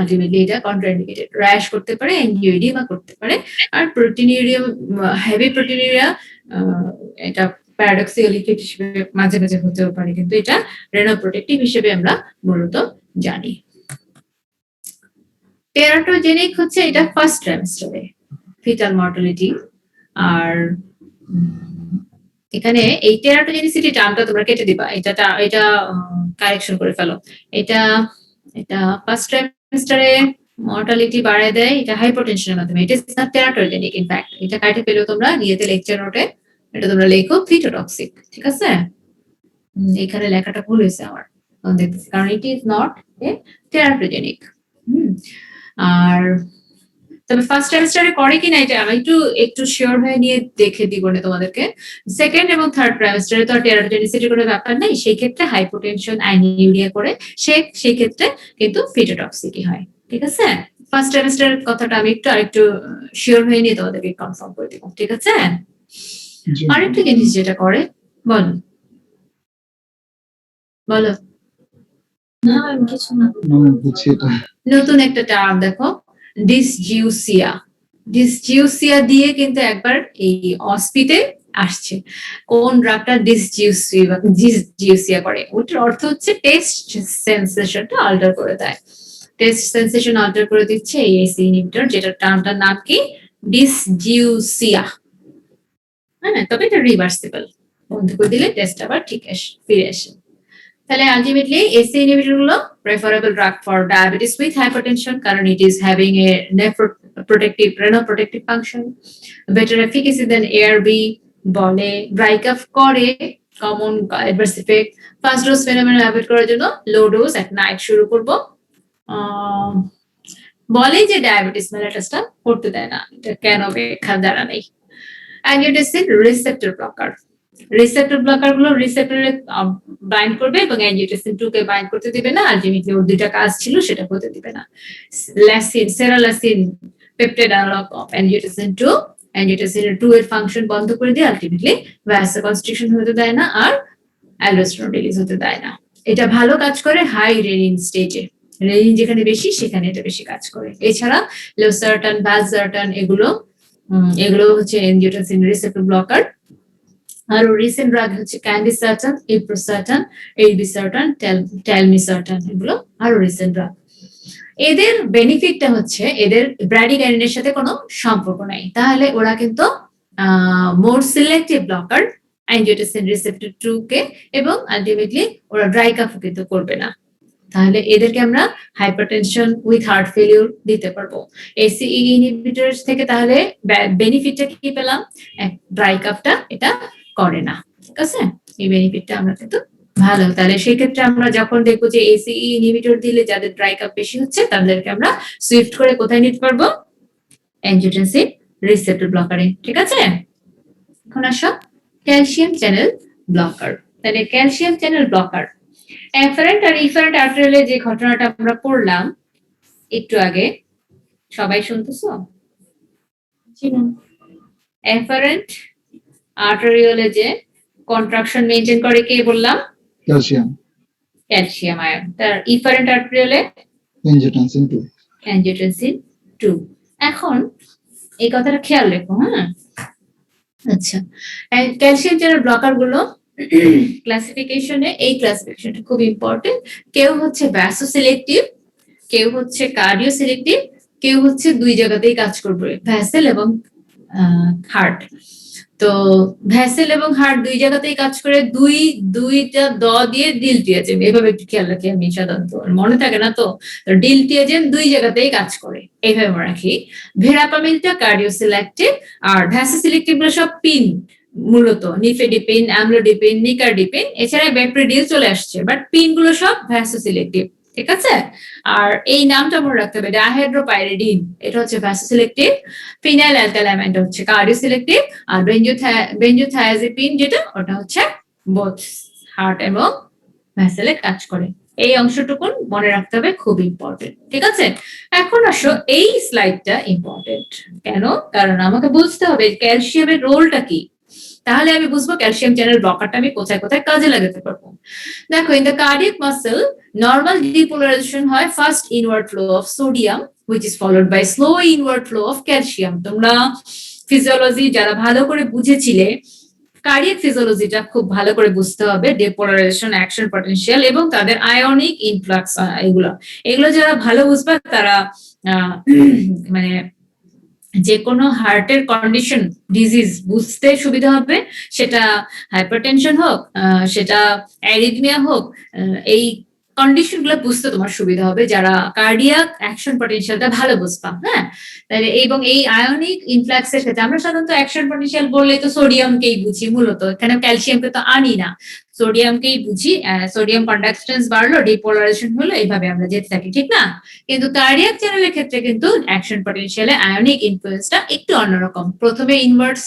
আলটিমেটলি এটা কন্ট্রাইন্ডিকেটেড, র্যাশ করতে পারে, অ্যাঙ্গিওইডিমা করতে পারে, আর প্রোটিনিউরিয়া, হেভি প্রোটিনিউরিয়া এটা প্যারাডক্সিক্যাল ইফেক্ট হিসেবে মাঝে মাঝে হতেও পারে, কিন্তু এটা রেনোপ্রোটেক্টিভ হিসেবে আমরা মূলত জানি। টেরাটোজেনিক হচ্ছে এটা ফার্স্ট ট্রাইমেস্টারে ফিটাল মর্টালিটি। আর এখানে এই টেরাটোজেনিসিটি টার্মটা তোমরা কেটে দিবা, এটা কারেকশন করে ফেলো। এটা এটা ফার্স্ট ট্রাইমেস্টারে মর্টালিটি বাড়ায় দেয়, এটা হাইপোটেনশনের মাধ্যমে। ইট ইজ নট টেরাটোজেনিক ইনফ্যাক্ট। এটা কাটে পেলেও তোমরা নিয়েতে লেকচার নোটে এটা তোমরা লেখো ফিটোটক্সিক, ঠিক আছে? এখানে লেখাটা ভুল হয়েছে আমার, দেখতেছি, কারণ it is not a teratogenic. আর তবে ফার্স্ট ট্রাইমেস্টারে করে কিনা এটা আমি একটু শিওর হয়ে নিয়ে দেখে দিব না তোমাদেরকে। সেকেন্ড এবং থার্ড ট্রাইমেস্টারে তো টেরাটোজেনিসিটির কোনো ব্যাপার নাই, সেই ক্ষেত্রে হাইপোটেনশন অ্যানিউরিয়া করে সেই ক্ষেত্রে কিন্তু ফিটোটক্সিকই হয়, ঠিক আছে? ফার্স্ট ট্রাইমেস্টারের কথাটা আমি আরেকটু শিওর হয়ে নিয়ে তোমাদেরকে কনফার্ম করে দিব, ঠিক আছে? আরেকটা জিনিস যেটা করে, বলো বলো। না ম্যাম কিছু না। বুঝছি এটা। নতুন একটা টার্ম দেখো, ডিসজিউসিয়া। ডিসজিউসিয়া দিয়ে কিন্তু একবার এই অস্পিতে আসছে। কোন ড্রাগটা ডিসজিউসিয়া করে? ওটার অর্থ হচ্ছে টেস্ট সেন্সেশনটা আল্টার করে দেয়। টেস্ট সেন্সেশন আল্টার করে দিচ্ছে এই এসি ইনহিবিটর, যেটা টার্মটার নাম কি? ডিসজিউসিয়া। হ্যাঁ, তবে এটা রিভার্সিবল, বন্ধ করে দিলে টেস্ট আবার ঠিক ফিরে আসে। তাহলে আলটিমেটলি এসি ইনহিবিটর গুলো preferable drug for diabetes with hypertension, কারণ it is having a renal-protective function, better efficacy than ARB, বলে ব্রাইক আপ করে, common adverse effect, first dose phenomenon avoid করার জন্য লো ডোজ এট নাইট শুরু করব। বলে যে ডায়াবেটিস মেলাটাসটা করতে দেয় না, এটা কেন ব্যাখ্যা জানা নেই। অ্যাংজিওটেনসিন রিসেপ্টর ব্লকার। রিসেপ্টর ব্লকার গুলো রিসেপ্টরে বাইন্ড করবে এবং অ্যাংজিওটেনসিন 2 কে বাইন্ড করতে দিবে না। আলটিমেটলি ওর দুইটা কাজ ছিল, সেটা হতে দিবে না। ল্যাসিন, সেরালাসিন পেপটাইড অ্যানালগ অফ অ্যাংজিওটেনসিন 2, অ্যাংজিওটেনসিন 2 এর ফাংশন বন্ধ করে দিয়ে আলটিমেটলি ভাসোকনস্ট্রিকশন হতে দেয় না আর অ্যালডোস্টেরন রিলিজ হতে দেয় না। এটা ভালো কাজ করে হাই রেনিন স্টেজে, রেনিন যেখানে বেশি সেখানে এটা বেশি কাজ করে। এছাড়া লোসার্টান, ভালসার্টান এগুলো হচ্ছে অ্যাংজিওটেনসিন রিসেপ্টর ব্লকার। আর রিসেন্ট ড্রাগ হচ্ছে ক্যান্ডিসার্টান, ইপ্রোসার্টান, এলবিসার্টান, টেলমিসার্টান, এগুলো আরো রিসেন্ট ড্রাগ। এদের বেনিফিটটা হচ্ছে এদের ব্র্যাডিকাইনিনের সাথে কোনো সম্পর্ক নাই, তাহলে ওরা কিন্তু মোর সিলেক্টিভ ব্লকার অ্যাংজিওটেনসিন রিসেপ্টর 2 কে, এবং আলটিমেটলি ওরা ড্রাই কাফও কিন্তু করবে না। তাহলে এদেরকে আমরা হাইপারটেনশন উইথ হার্ট ফেলিউর দিতে পারবো। এসিই ইনহিবিটরস থেকে তাহলে বেনিফিটটা কি পেলাম? ড্রাই কাফটা এটা করে না, ঠিক আছে? এই বেনিফিটটা আমরা কিন্তু ভালো। তাহলে সেই ক্ষেত্রে আমরা যখন দেখবো যে এসিই ইনহিবিটর দিলে যাদের ড্রাই কাপ বেশি হচ্ছে, তাদেরকে আমরা সুইফট করে কোথায় নিতে পারবো? অ্যাংজিওটেনসিন রিসেপ্টর ব্লকারে, ঠিক আছে? এখন আসো ক্যালসিয়াম চ্যানেল ব্লকার। তাহলে ক্যালসিয়াম চ্যানেল ব্লকার এফারেন্ট আর ইফারেন্ট আর্টারিয়ালে যে ঘটনাটা আমরা পড়লাম একটু আগে, সবাই শুনতেছো? জি ম্যাম। এফারেন্ট আর্টারিয়ালে যে কন্ট্রাকশন মেইনটেইন করে কে বললাম? ক্যালসিয়াম। Calcium ion. তার ইফারেন্ট আর্টারিয়ালে অ্যাংজিওটেনসিন 2। অ্যাংজিওটেনসিন 2। এখন এই কথাটা খেয়াল রেখো, হ্যাঁ? আচ্ছা, ক্যালসিয়াম চ্যানেল ব্লকার গুলো ক্লাসিফিকেশনে, এই ক্লাসিফিকেশনটা খুব ইম্পর্টেন্ট। কেউ হচ্ছে ভ্যাসোসিলেক্টিভ, কেউ হচ্ছে কার্ডিও সিলেক্টিভ, কেউ হচ্ছে দুই জায়গাতেই কাজ করবে, ভ্যাসেল এবং হার্ট। তো ভ্যাসেল এবং হার্ট দুই জায়গাতেই কাজ করে, দুইটা দিয়ে ডিলটিয়াজেন, এভাবে একটু খেয়াল রাখি আমি, সাধারণত মনে থাকে না তো। ডিলটিয়াজেন দুই জায়গাতেই কাজ করে, এইভাবে মনে রাখি। ভেরাপামিনটা কার্ডিও সিলেক্টিভ, আর ভ্যাসোসিলেক্টিভ গুলো সব পিন, মূলত নিফেডিপিন, অ্যামলোডিপিন, নিকারডিপিন, এছাড়া ব্যাপ্রিডিল চলে আসছে, বাট পিন গুলো সব ভ্যাসোসিলেক্টিভ, ঠিক আছে? আর এই নামটা মনে রাখতে হবে, ডাইহাইড্রোপাইরিডিন এটা হচ্ছে ভ্যাসোসিলেক্টিভ, ফিনাইল অ্যালকাইলামাইন হচ্ছে কার্ডিওসিলেক্টিভ, আর বেনজোথায়াজিপিন যেটা ওটা হচ্ছে বোথ হার্ট এবং ভ্যাসেলে কাজ করে। এই অংশটুকুন মনে রাখতে হবে, খুব ইম্পর্টেন্ট, ঠিক আছে? এখন আসো এই স্লাইডটা ইম্পর্টেন্ট কেন? কারণ আমাকে বুঝতে হবে ক্যালসিয়ামের রোলটা কি, তাহলে আমি বুঝবো ক্যালসিয়াম চ্যানেল ব্লকারটা আমি কোথায় কোথায় কাজে লাগাতে পারবো। দেখো, in the cardiac muscle normal depolarization হয় first inward flow of sodium which is followed by slow inward flow of calcium। তোমরা ফিজিওলজি যারা ভালো করে বুঝেছিলে, কার্ডিয়াক ফিজিওলজিটা খুব ভালো করে বুঝতে হবে, ডেপোলারাইজেশন, অ্যাকশন পটেনশিয়াল এবং তাদের আয়নিক ইনফ্লাক্স, এগুলো যারা ভালো বুঝবে তারা মানে যে কোনো হার্টের কন্ডিশন, ডিজিজ বুঝতে সুবিধা হবে, সেটা হাইপারটেনশন হোক, সেটা অ্যারিথমিয়া হোক, এই কন্ডিশন গুলো বুঝতে তোমার সুবিধা হবে যারা কার্ডিয়াক অ্যাকশন পটেনশিয়ালটা ভালো বুঝবা। হ্যাঁ, তাহলে এবং এই আয়নিক ইনফ্লাক্সের ক্ষেত্রে আমরা সাধারণত অ্যাকশন পটেনশিয়াল বললে তো সোডিয়ামকেই বুঝি, মূলত এখানে ক্যালসিয়ামকে তো আনি না, সোডিয়ামকেই বুঝি। সোডিয়াম কন্ডাক্টেন্স বাড়লো, ডিপোলারাইজেশন হলো, এইভাবে আমরা যেতে থাকি, ঠিক না? কিন্তু কার্ডিয়াক চ্যানেলের ক্ষেত্রে কিন্তু অ্যাকশন পটেনশিয়ালে আয়নিক ইনফ্লুয়েন্সটা একটু অন্যরকম। প্রথমে invert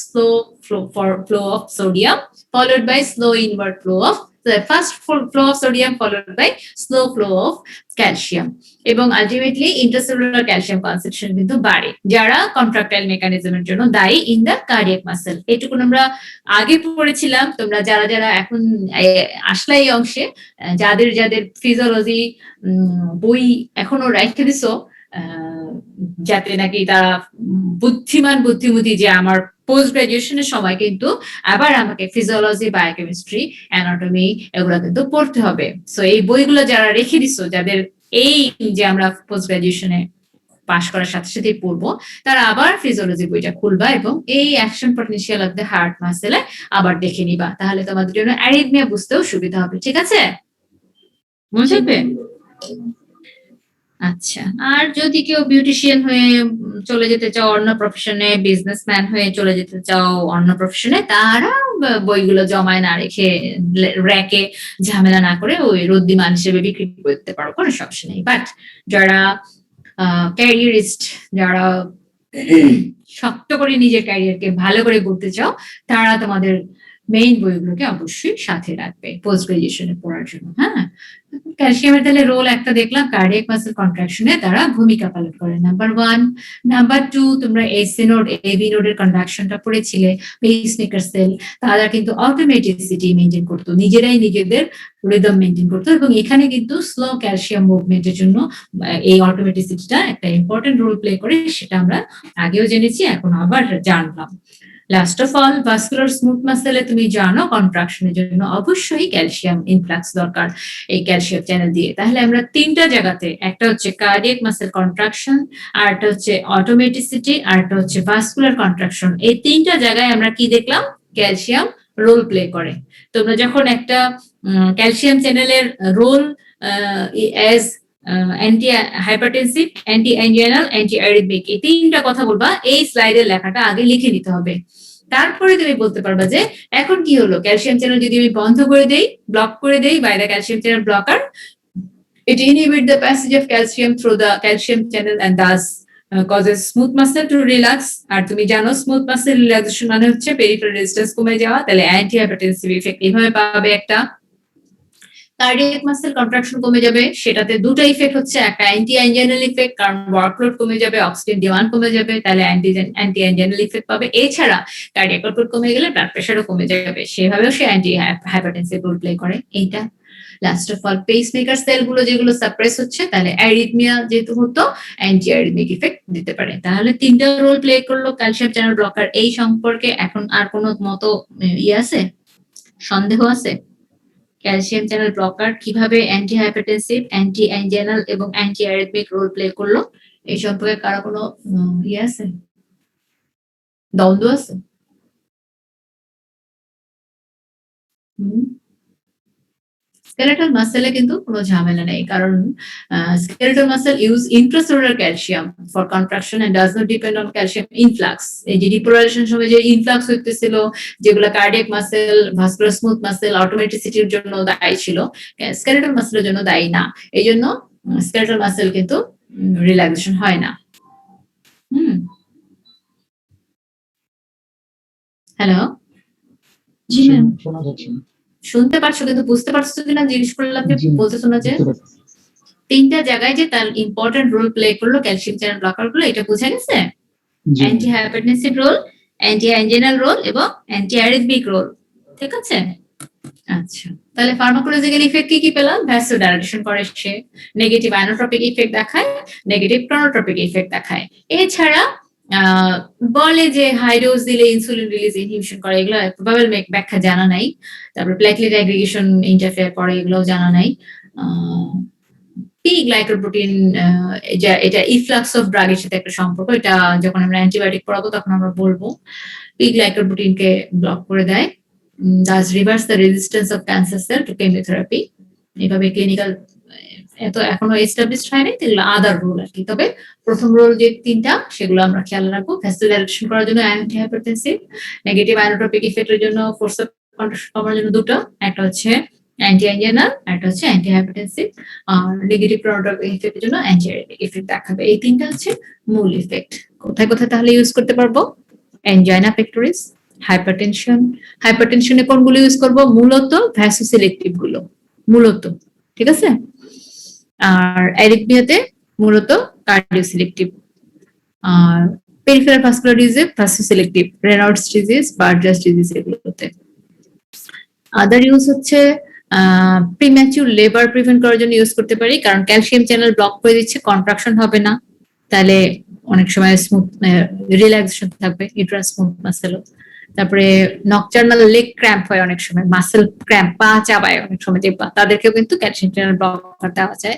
flow of sodium followed by slow inward flow of the first flow of sodium followed by slow flow of calcium, এবং আলটিমেটলি ইন্ট্রাসেলুলার ক্যালসিয়াম কনসেন্ট্রেশন কিন্তু বাড়ে, যারা কন্ট্রাক্টাইল মেকানিজমের জন্য দায়ী ইন দ্য কার্ডিয়াক মাসেল। এটুকু আমরা আগে পড়েছিলাম। তোমরা যারা যারা এখন আসলে এই অংশে, যাদের যাদের ফিজিওলজি বই এখনো রেখে দিছো, যাতে নাকি তারা বুদ্ধিমতী, যে আমার পোস্ট গ্রাজুয়েশনের সময় কিন্তু আবার আমাকে ফিজিওলজি, বায়োকেমিস্ট্রি, অ্যানাটমি এগুলো কিন্তু পড়তে হবে। সো এই বইগুলো যারা রেখে দিছো, যাদের এই যে আমরা পোস্ট গ্রাজুয়েশনে পাশ করার সাথে সাথেই পড়বো, তারা আবার ফিজিওলজি বইটা খুলবা এবং এই action potential of the heart মাসেলে আবার দেখে নিবা, তাহলে তোমাদের জন্য অ্যারিথমিয়া বুঝতেও সুবিধা হবে। ঠিক আছে, মনে থাকবে? আচ্ছা, আর যদি কেউ বিউটিশিয়ান হয়ে চলে যেতে চাও অন্য প্রফেশনে, বিজনেসম্যান হয়ে চলে যেতে চাও অন্য প্রফেশনে, তারা বইগুলো জমায় না রেখে র্যাকে ঝামেলা না করে ওই রদ্দিমান হিসেবে বিক্রি করতে পারো, কোনো সমস্যা নেই। বাট যারা ক্যারিয়ারিস্ট, যারা শক্ত করে নিজের ক্যারিয়ারকে ভালো করে করতে চাও, তারা তোমাদের মেইন বইগুলোকে অবশ্যই সাথে রাখবে পোস্ট গ্রাজুয়েশনে পড়ার জন্য। হ্যাঁ, ক্যালসিয়ামের তাহলে রোল একটা দেখলাম, কার্ডিয়াক মাসেল কন্ট্রাকশনে তারা ভূমিকা পালন করে, নাম্বার 1। নাম্বার 2, তোমরা এসি নোড, এবি নোডের কন্ডাকশনটা পড়েছিলে। পেসমেকার সেল তারা কিন্তু অটোমেটিসিটি মেনটেন করতো, নিজেরাই নিজেদের রিদম মেনটেন করতো, এবং এখানে কিন্তু স্লো ক্যালসিয়াম মুভমেন্টের জন্য এই অটোমেটিসিটিটা একটা ইম্পর্টেন্ট রোল প্লে করে, সেটা আমরা আগেও জেনেছি, এখন আবার জানলাম। Last of all, vascular smooth মাসেলে তুমি জানো কন্ট্রাকশনের জন্য অবশ্যই ক্যালসিয়াম ইনফ্লাক্স দরকার এই ক্যালসিয়াম চ্যানেল দিয়ে। তাহলে আমরা তিনটা জায়গাতে, একটা হচ্ছে কার্ডিয়াক মাসেল কন্ট্রাকশন, আরটা হচ্ছে অটোমেটিসিটি, আরটা হচ্ছে ভাস্কুলার কন্ট্রাকশন, এই তিনটা জায়গায় আমরা কি দেখলাম? ক্যালসিয়াম রোল প্লে করে। তোমরা যখন একটা ক্যালসিয়াম চ্যানেলের role as anti hypertensive, anti anginal, anti arrhythmic, এই তিনটা কথা বলবা, এই স্লাইডের লেখাটা আগে লিখে নিতে হবে। তারপরে তুমি বলতে পারবা যে এখন কি হলো, ক্যালসিয়াম চ্যানেল যদি আমি বন্ধ করে দেই, ব্লক করে দেই by the calcium channel blocker, it inhibit the passage of calcium through the calcium channel and thus causes smooth muscle to relax। আর তুমি জানো স্মুথ মাসেল রিল্যাক্সেশন মানে হচ্ছে পেরিফেরাল রেজিস্ট্যান্স কমে যাওয়া, তাহলে অ্যান্টি হাইপারটেনসিভ ইফেক্ট এইভাবে পাবে একটা। কার্ডিয়াক মাসেল কন্ট্রাকশন কমে যাবে, সেটাতে দুটো ইফেক্ট হচ্ছে, একটা অ্যান্টি অ্যাঞ্জিনাল ইফেক্ট, কারণ ওয়ার্কলোড কমে যাবে, অক্সিজেন ডিমান্ড কমে যাবে, তাহলে অ্যান্টি অ্যাঞ্জিনাল ইফেক্ট পাবে। এছাড়া কার্ডিয়াক আউটপুট কমে গেলে ব্লাড প্রেশারও কমে যাবে, সেভাবেও সে অ্যান্টি হাইপারটেনসিভ রোল প্লে করে। এইটা লাস্ট অফ অল, পেসমেকার সেলগুলো যেগুলো সাপ্রেস হচ্ছে, তাহলে অ্যারিথমিয়া যেহেতু হতো, অ্যান্টি অ্যারিথমিক ইফেক্ট দিতে পারে। তাহলে তিনটা রোল প্লে করলো ক্যালসিয়াম চ্যানেল ব্লকার। এই সম্পর্কে এখন আর কোনো মতো আছে, সন্দেহ আছে? ক্যালসিয়াম চ্যানেল ব্লকার কিভাবে অ্যান্টি হাইপারটেনসিভ, অ্যান্টি অ্যাঞ্জিনাল এবং অ্যান্টি অ্যারিথমিক রোল প্লে করলো, এই সম্পর্কে কারো কোনো আছে, দ্বন্দ্ব আছে? স্কেলেটাল মাসেলে কিন্তু কোনো ঝামেলা নেই, কারণ skeletal muscle use intracellular calcium for contraction and does not depend on calcium influx. এই যে ডিপোলারাইজেশন সময় যে ইনফ্লাক্স হইতেছিল, যেগুলো cardiac muscle, vascular smooth muscle, অটোমেটিসিটির জন্য দায়ী ছিল, স্কেলেটাল মাসেলের জন্য দায়ী না। এই জন্য স্কেলেটাল মাসেল কিন্তু রিল্যাক্সেশন হয় না। হ্যালো, জি ম্যাম। শোনা যাচ্ছে না। শুনতে পারছো কিন্তু বুঝতে পারছো কিনা জিজ্ঞেস করলাম, যে বলতেছো না যে তিনটা জায়গায় যে তার ইম্পর্টেন্ট রোল প্লে করলো ক্যালসিয়াম চ্যানেল ব্লকার গুলো, এটা বোঝা গেছে? Anti hypertensive role, anti anginal role এবং অ্যান্টি অ্যারিথমিক রোল। ঠিক আছে, আচ্ছা। তাহলে ফার্মাকোলজিক্যাল ইফেক্ট কি কি পেলাম? ভ্যাসোডাইলেশন করে সে, নেগেটিভ আইনোট্রপিক ইফেক্ট দেখায়, নেগেটিভ ক্রোনোট্রপিক ইফেক্ট দেখায়। এছাড়া আহ, বলে যে হাই ডোজ দিলে ইনসুলিন রিলিজ ইনহিবিশন করে, এগুলো প্রবাবল ব্যাখ্যা জানা নাই। তারপর প্লেটলেট অ্যাগ্রিগেশন ইন্টারফেয়ার করে, এগুলো জানা নাই। পি গ্লাইকোপ্রোটিন, এটা ইফ্লাক্স অফ ড্রাগ এর সাথে একটা সম্পর্ক, এটা যখন আমরা অ্যান্টিবায়োটিক পড়াবো তখন আমরা বলবো। পি গ্লাইকোপ্রোটিনকে ব্লক করে দেয়, thus reverse the resistance of cancer cell to chemotherapy. এভাবে ক্লিনিক্যাল এত এখনো এস্টাবলিশড হয়নি, এগুলো আদার রোল আর কি। তবে প্রথম রোল যে তিনটা সেগুলো আমরা খেয়াল রাখবো। ভ্যাসোডাইলেশন করার জন্য অ্যান্টি হাইপারটেনসিভ, নেগেটিভ আইনোট্রপিক ইফেক্টের জন্য ফোর্স কন্ট্রাকশন কমানোর জন্য দুটো, একটা হচ্ছে অ্যান্টি অ্যাঞ্জিনাল, একটা হচ্ছে অ্যান্টি হাইপারটেনসিভ। আর নেগেটিভ প্রোনোটপিক ইফেক্টের জন্য অ্যান্টি ইফেক্ট দেখাবে। এই তিনটা হচ্ছে মূল ইফেক্ট। কোথায় কোথায় তাহলে ইউজ করতে পারবো? Angina pectoris, hypertension. হাইপারটেনশনে কোনগুলো ইউজ করবো? মূলত ভ্যাসোসিলেক্টিভ গুলো, মূলত, ঠিক আছে। আর অ্যারিথমিয়াতে মূলত কার্ডিওসিলেক্টিভ। আর peripheral vascular disease vasoselective, Raynaud's disease, Buerger's disease এগুলোতে। আদার ইউজ হচ্ছে প্রিম্যাচিউর লেবার প্রিভেন্ট করার জন্য ইউজ করতে পারি, কারণ ক্যালসিয়াম চ্যানেল ব্লক করে দিচ্ছে, কন্ট্রাকশন হবে না, তাহলে অনেক সময় স্মুথ রিল্যাক্সেশন থাকবে, ইউট্রাস স্মুথ মাসেল। তারপরে নকটার্নাল লেগ ক্র্যাম্প হয় অনেক সময়, মাসেল ক্র্যাম্প, পা চাবায় অনেক সময় দেখবা, তাদেরকেও কিন্তু ক্যালসিয়াম চ্যানেল ব্লকার দেওয়া যায়।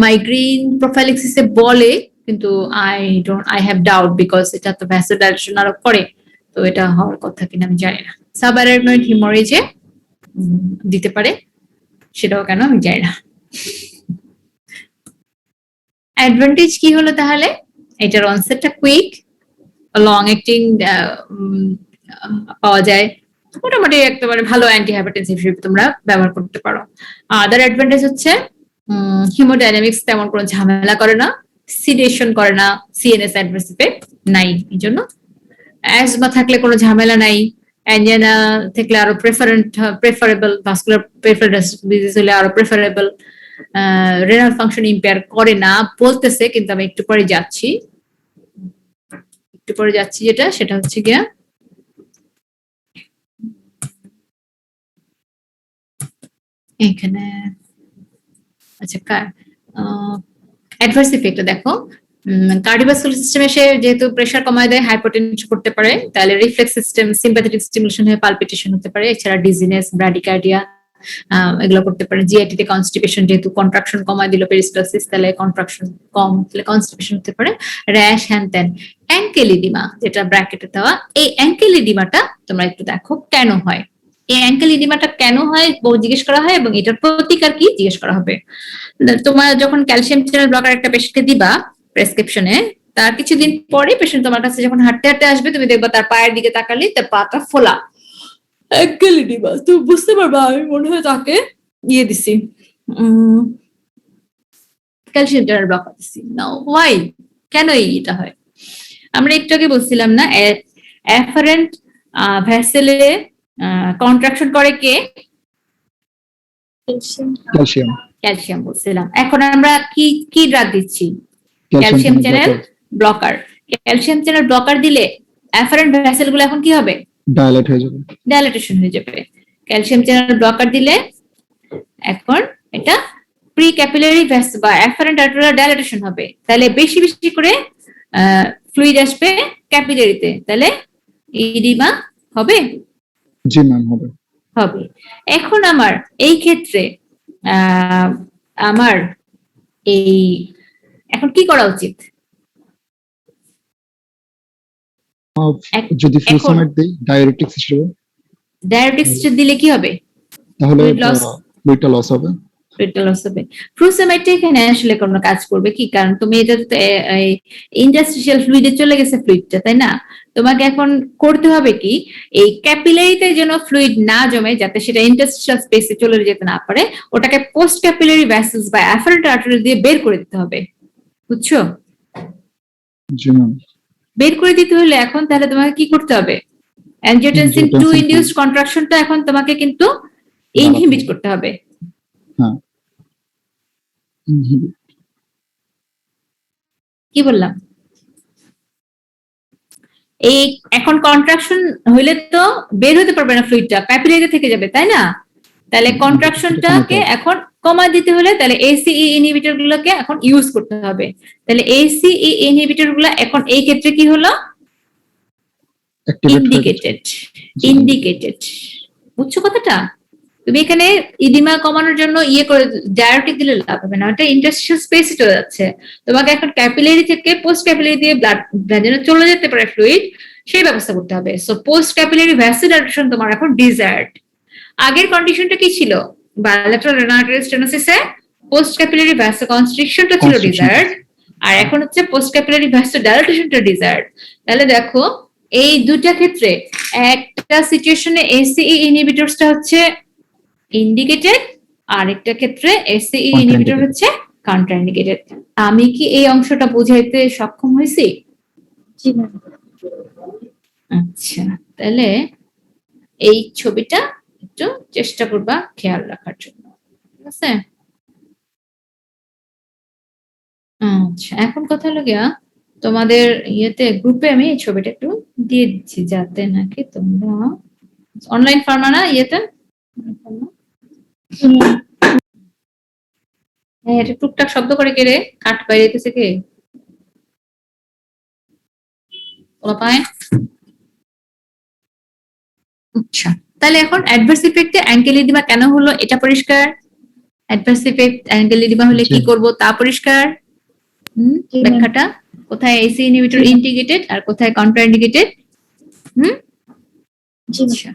মাইগ্রেন প্রোফাইলিক্সিসে বলে, কিন্তু আই হ্যাভ ডাউট, বিকজ এটা তো ভ্যাসোডাইলেশন আরো করে, তো এটা হওয়ার কথা কিনা আমি জানি না। সাবঅ্যারাকনয়েড হিমোরেজে দিতে পারে, সেটাও কেন আমি জানি না। অ্যাডভান্টেজ কি হলো তাহলে? এটার অনসেটটা কুইক, লং অ্যাক্টিং পাওয়া যায়, মোটামুটি একেবারে ভালো অ্যান্টি হাইপারটেনসিভ হিসেবে তোমরা ব্যবহার করতে পারো। আদার অ্যাডভান্টেজ হচ্ছে হিমোডাইনামিক্স তেমন কোনো ঝামেলা করে না, সিডেশন করে না, সিএনএস অ্যাডভার্স ইফেক্ট নাই, এই জন্য। অ্যাজমা থাকলে কোনো ঝামেলা নাই, অ্যাঞ্জিনা থাকলে আরো প্রেফারেবল, ভাস্কুলার প্রেফারেল ডিজিজ হলে আরো প্রেফারেবল। রেনাল ফাংশন ইম্পেয়ার করে না বলতেছে, কিন্তু আমি একটু পরে যাচ্ছি, যেটা সেটা হচ্ছে গিয়া এখানে, আচ্ছা অ্যাডভার্স ইফেক্ট দেখো। কার্ডিওভাস্কুলার সিস্টেমে সে যেহেতু প্রেসার কমায় দেয়, হাইপোটেনশন করতে পারে, তাহলে রিফ্লেক্স সিস্টেম সিম্প্যাথেটিক স্টিমুলেশন হয়ে পালপিটেশন হতে পারে, এছাড়া ডিজিনেস, ব্র্যাডিকার্ডিয়া এগুলো করতে পারে। জিআইটি তে কনস্টিপেশন, যেহেতু কন্ট্রাকশন কমায় দিল পেরিস্টালসিস, তাহলে কন্ট্রাকশন কম, তাহলে কনস্টিপেশন হতে পারে। র্যাশ, হ্যান ত্যান। অ্যাঙ্কেল ইডিমা, যেটা ব্র্যাকেটে দেওয়া, এই অ্যাঙ্কেল ইডিমাটা তোমরা একটু দেখো কেন হয়। এই অ্যাঙ্কেল ইডিমাটা কেন হয় জিজ্ঞেস করা হয়, এবং এটার প্রতিকার কি জিজ্ঞেস করা হবে। তোমার যখন ক্যালসিয়াম চ্যানেল ব্লকার একটা পেশেন্টকে দিবা প্রেসক্রিপশনে, তার কিছুদিন পরে পেশেন্ট তোমার কাছে যখন হাঁটতে হাঁটতে আসবে, তুমি দেখবা তার পায়ের দিকে তাকালে তার পাটা ফোলা, অ্যাঙ্কেল ইডিমা। তো বুঝতে পারবা আমি মনে হয় তাকে দিছি, ক্যালসিয়াম চ্যানেল ব্লকার দিছি। নাও ওয়াই, কেন এটা হয়? আমরা একটু আগে বলছিলাম না, অ্যাফারেন্ট ভ্যাসেলে কন্ট্রাকশন করে কে? ক্যালসিয়াম। ক্যালসিয়াম বলছিলাম। এখন আমরা কি ড্রাগ দিচ্ছি? Calcium channel blocker. Calcium channel blocker দিলে অ্যাফারেন্ট ভ্যাসেল গুলো এখন কি হবে? ডায়ালেট হয়ে যাবে, ডায়ালেটেশন হয়ে যাবে। ক্যালসিয়াম চ্যানেল ব্লকার দিলে এখন এটা প্রি ক্যাপিলারি ভ্যাস বা অ্যাফারেন্ট আর্টেরিয়াল ডায়ালেটেশন হবে, তাহলে বেশি বেশি করে ফ্লুইড আসবে ক্যাপিলারিতে, তাহলে ইডিমা হবে। জি ম্যাম, হবে। এখন আমার এই ক্ষেত্রে আমার এই এখন কি করা উচিত? যদি ফ্লুসামাইড দেই ডায়াবেটিক্স হিসেবে, ডায়াবেটিক্স দিলে কি হবে? তাহলে ফ্লুইডটা লস হবে, ফ্লুসামাইডটা এখানে আসলে কোনো কাজ করবে কি? কারণ তুমি এটা ইন্ডাস্ট্রিয়াল ফ্লুইডে চলে গেছে ফ্লুইডটা, তাই না? তোমাকে এখন করতে হবে কি, এই ক্যাপিলারিতে যেন ফ্লুইড না জমে, যাতে সেটা ইন্ডাস্ট্রিয়াল স্পেসে চলে যেতে না পারে, ওটাকে পোস্ট ক্যাপিলারি ভ্যাসেলস বা অ্যাফারেন্ট আর্টারি দিয়ে বের করে দিতে হবে, বুঝছো? জি ম্যাম। বের করে দিতে হলে এখন তাহলে তোমাকে কি করতে হবে? অ্যানজিওটেনসিন 2 ইনডিউসড কন্ট্রাকশনটা এখন তোমাকে কিন্তু ইনহিবিট করতে হবে। হ্যাঁ, কি বললাম? এই এখন কন্ট্রাকশন হইলে তো বের হতে পারবে না ফ্লুইডটা, ক্যাপিলারিতে থেকে যাবে, তাই না? তাহলে কন্ট্রাকশনটাকে এখন কমা দিতে হলে তাহলে ACE ইনহিবিটর গুলোকে এখন ইউজ করতে হবে। তাহলে ACE ইনহিবিটর গুলো এখন এই ক্ষেত্রে কি হলো? ইন্ডিকেটেড। বুঝছো কথাটা? তুমি এখানে ইডিমা কমানোর জন্য করে ডায়োটিক দিলে লাভ হবে না, ওটা ইন্টারস্টিশিয়াল স্পেসে চলে যাচ্ছে। তোমাকে এখন ক্যাপিলারি থেকে পোস্ট ক্যাপিলারি দিয়ে ব্লাড যেন চলে যেতে পারে ফ্লুইড, সেই ব্যবস্থা করতে হবে। সো পোস্ট ক্যাপিলারি ভ্যাসোডাইলেশন তোমার এখন ডিজায়ার্ড। আগের কন্ডিশনটা কি ছিল? বায়োলেটারাল রেনাল আর্টারি স্টেনোসিসে পোস্ট ক্যাপিলারি ভ্যাসোকনস্ট্রিকশনটা ছিল ডিজায়ার্ড, আর এখন হচ্ছে পোস্ট ক্যাপিলারি ভ্যাসোডাইলেশনটা ডিজায়ার্ড। তাহলে দেখো এই দুইটা ক্ষেত্রে একটা সিচুয়েশনে ACE ইনহিবিটরসটা হচ্ছে ইন্ডিকেটেড, আর একটা ক্ষেত্রে ACE ইনহিবিটর হচ্ছে কন্ট্রাইন্ডিকেটেড। আমি কি এই অংশটা বুঝাইতে সক্ষম হয়েছি? জি ম্যাম। আচ্ছা, তাহলে এই ছবিটা একটু চেষ্টা করবা খেয়াল রাখার জন্য, ঠিক আছে? আচ্ছা, এখন কথা হলো গিয়া তোমাদের গ্রুপে আমি এই ছবিটা একটু দিয়ে দিচ্ছি যাতে নাকি তোমরা অনলাইন ফার্মা না হ্যাঁ, এটা টুকটাক শব্দ করে কে রে? কাঠ বাইরে যেতেছে কে? পায়। আচ্ছা, তাহলে এখন অ্যাডভার্স ইফেক্টে অ্যাঙ্কেল ইডিমা কেন হলো এটা পরিষ্কার? অ্যাডভার্স ইফেক্ট অ্যাঙ্কেল ইডিমা হলে কি করব তা পরিষ্কার? ব্যাখ্যাটা কোথায় ACE ইনহিবিটর ইন্ডিকেটেড আর কোথায় কন্ট্রাইন্ডিকেটেড? আচ্ছা,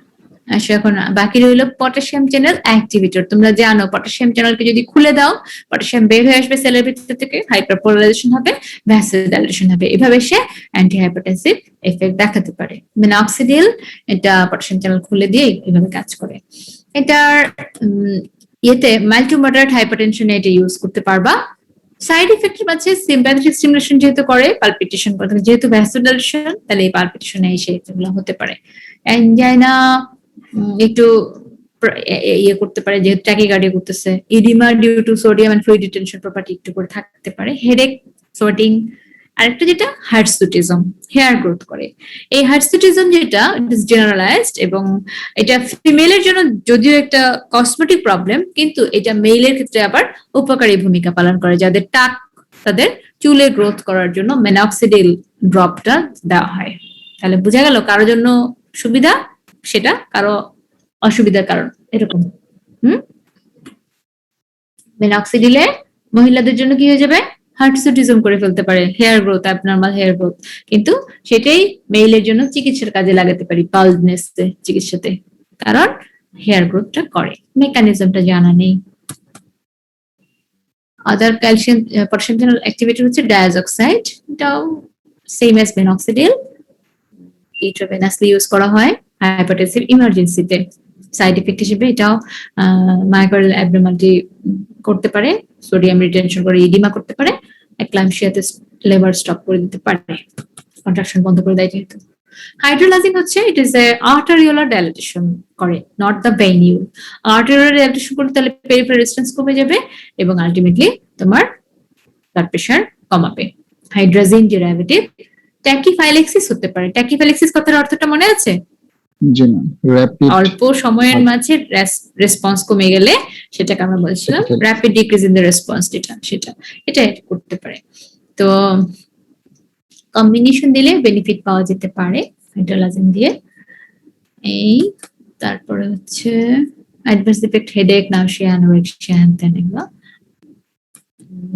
আচ্ছা, এখন বাকি রইল পটাশিয়াম চ্যানেল অ্যাক্টিভেটর। তোমরা জানো পটাশিয়াম চ্যানেলকে যদি খুলে দাও, পটাশিয়াম বের হয়ে আসবে সেলের ভিতর থেকে, হাইপারপোলারাইজেশন হবে, ভ্যাসোডাইলেশন হবে, এভাবে সে অ্যান্টি হাইপারটেনসিভ এফেক্ট দেখাতে পারে। মিনক্সিডিল এটা পটাশিয়াম চ্যানেল খুলে দিয়ে এভাবে কাজ করে। এটার মাইল্ড টু মডারেট হাইপারটেনশনে এটা ইউজ করতে পারবা। সাইড ইফেক্টের মাঝে সিম্প্যাথেটিক স্টিমুলেশন যেহেতু করে, পালপিটেশন করে, যেহেতু ভ্যাসোডাইলেশন, তাহলে এই পালপিটেশনে এসে এগুলো হতে পারে। অ্যানজাইনা একটু করতে পারে, যেহেতু ট্যাকিকার্ডিয়া করতেছে। Oedema due to sodium and fluid retention property একটু করে থাকতে পারে। হেডেক, সোয়েটিং, আরেকটা যেটা হার্সুটিজম, হেয়ার গ্রোথ করে। এই হার্সুটিজম যেটা জেনারেলাইজড, এবং এটা ফিমেলের জন্য যদিও একটা কসমেটিক প্রবলেম, কিন্তু এটা মেইলের ক্ষেত্রে আবার উপকারী ভূমিকা পালন করে। যাদের টাক, তাদের চুলে গ্রোথ করার জন্য মিনক্সিডিল ড্রপটা দেওয়া হয়। তাহলে বোঝা গেল কারোর জন্য সুবিধা, সেটা কারো অসুবিধার কারণ, এরকম। মিনক্সিডিলে মহিলাদের জন্য কি হয়ে যাবে? হার্সুটিজম করে ফেলতে পারে, hair growth, abnormal hair growth, কিন্তু সেটাই মেইলের জন্য চিকিৎসার কাজে লাগাতে পারি, বাল্ডনেস চিকিৎসাতে, কারণ হেয়ার গ্রোথটা করে। মেকানিজমটা জানা নেই। আদার ক্যালসিয়াম পটাশিয়াম চ্যানেল অ্যাক্টিভেটর হচ্ছে ডায়াজক্সাইড, এটাও same as minoxidil, intravenously use করা হয় হাইপারটেনসিভ ইমার্জেন্সিতে। সাইড ইফেক্ট হিসেবে এটাও মাইক্রোরাল অ্যাবনরমালিটি করতে পারে, সোডিয়াম রিটেনশন করে, ইডিমা করতে পারে, এক্লাম্পসিয়াতে লেবার স্টপ করে দিতে পারে, কন্ট্রাকশন বন্ধ করে দেয় যেহেতু। হাইড্রোলাজিন হচ্ছে ইট ইজ এ আর্টেরিওলার ডাইলেটেশন করে, নট দ্য ভেনিউল। আর্টেরিওলার ডাইলেটেশন করলে তাহলে পেরিফেরাল রেজিস্ট্যান্স কমে যাবে এবং আলটিমেটলি তোমার ব্লাড প্রেশার কমাবে। হাইড্রাজিন ডেরিভেটিভ ট্যাকিফাইলেক্সিস হতে পারে। ট্যাকিফাইলেক্সিস কথার অর্থটা মনে আছে? জি না, র‍্যাপিড অল্প সময়ের মাঝে রেসপন্স কমে গেলে সেটাকে আমরা বলছিলাম rapid decrease in the response, এটা করতে পারে। তো কম্বিনেশন দিলে বেনিফিট পাওয়া যেতে পারে হাইড্রোলাজিন দিয়ে। এই তারপরে হচ্ছে অ্যাডভার্স ইফেক্ট, হেডেক, নাউসিয়া, অ্যানোরেক্সিয়া, এগুলো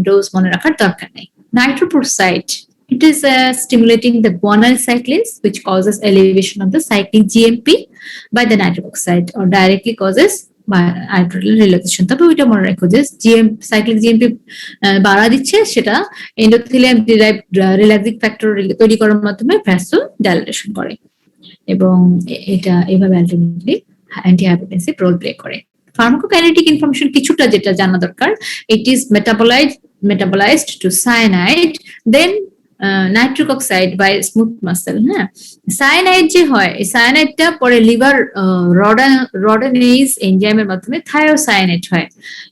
ডোজ মনে রাখার দরকার নেই। Nitroprusside, it is stimulating the guanyl cyclase, which causes elevation of the cyclic GMP by the nitric oxide, or directly causes arterial relaxation. তবে ওইটা মনে রাখো যে cyclic GMP বাড়া দিচ্ছে, সেটা এন্ডোথেলিয়াম ডিরাইভড রিল্যাক্সিং ফ্যাক্টর তৈরি করার মাধ্যমে ভ্যাসোডাইলেশন করে, এবং এটা এভাবে ultimately anti hypertensive role play করে। ফার্মাকোকাইনেটিক ইনফরমেশন কিছুটা যেটা জানা দরকার, it is metabolized to cyanide, then nitric oxide by smooth muscle. হ্যাঁ, সায়ানাইড যে হয়, এই সায়ানাইডটা পরে লিভার রডানেজ এনজাইমের মাধ্যমে থায়োসায়ানাইড হয়।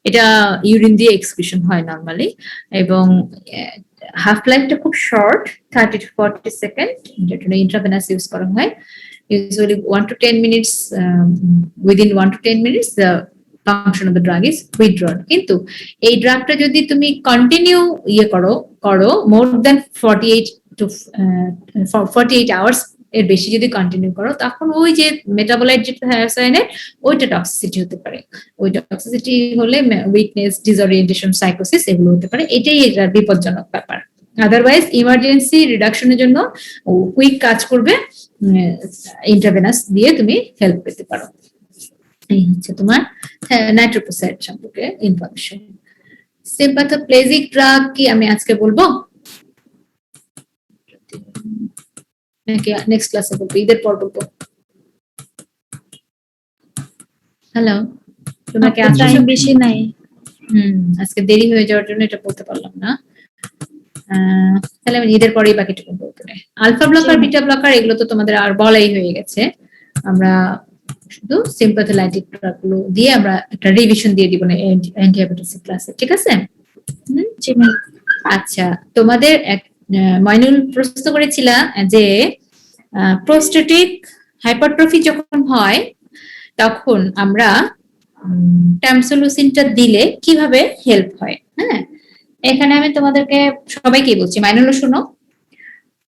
এটা ইউরিন দিয়ে এক্সক্রিশন হয় নরমালি, এবং হাফ লাইফটা খুব শর্ট, 30 to 40 সেকেন্ড, যেটা ইন্ট্রাভেনাস ইউজ করা হয়। Usually 1 to 10 minutes, within 1 to 10 minutes the function of the drug is withdrawn. কিন্তু এই ড্রাগটা যদি তুমি কন্টিনিউ করো মোর দেন 48 আওয়ার্স এর বেশি যদি কন্টিনিউ করো, তখন ওই যে মেটাবোলাইট যেটা থায়াসাইনের ওইটা টক্সিসিটি হতে পারে। ওই টক্সিসিটি হলে উইকনেস, ডিসঅরিয়েন্টেশন, সাইকোসিস এগুলো হতে পারে। এটাই এটার বিপজ্জনক ব্যাপার। আদারওয়াইজ ইমার্জেন্সি রিডাকশনের জন্য কুইক কাজ করবে, ইন্ট্রাভেনাস দিয়ে তুমি হেল্প পেতে পারো। এই হচ্ছে তোমার নাইট্রোপোসাইড সম্পর্কে ইনফরমেশন। সিম্পাথোপ্লেজিক ড্রাগ কি আমি আজকে বলবো নাকি নেক্সট ক্লাসে বলবো, ঈদের পর বলবো? হ্যালো, তোমাকে টাইম বেশি নাই। আজকে দেরি হয়ে যাওয়ার জন্য এটা বলতে পারলাম না। তাহলে আমি ঈদের পরেই বাকিটুকু বলতে পারি। আলফা ব্লকার, বিটা ব্লকার এগুলো তো তোমাদের আর বলাই হয়ে গেছে। আমরা শুধু সিম্পাথোলাইটিক ড্রাগগুলো দিয়ে আমরা একটা রিভিশন দিয়ে দিব না অ্যান্টিহাইপারটেনসিভ ক্লাসে, ঠিক আছে? আচ্ছা, তোমাদের মাইনুল প্রশ্ন করেছিল যে প্রোস্টেটিক হাইপারট্রফি যখন হয় তখন আমরা ট্যামসোলোসিনটা দিলে কিভাবে হেল্প হয়। হ্যাঁ, এখানে আমি তোমাদেরকে সবাইকে বলছি, মাইনুল শুনো।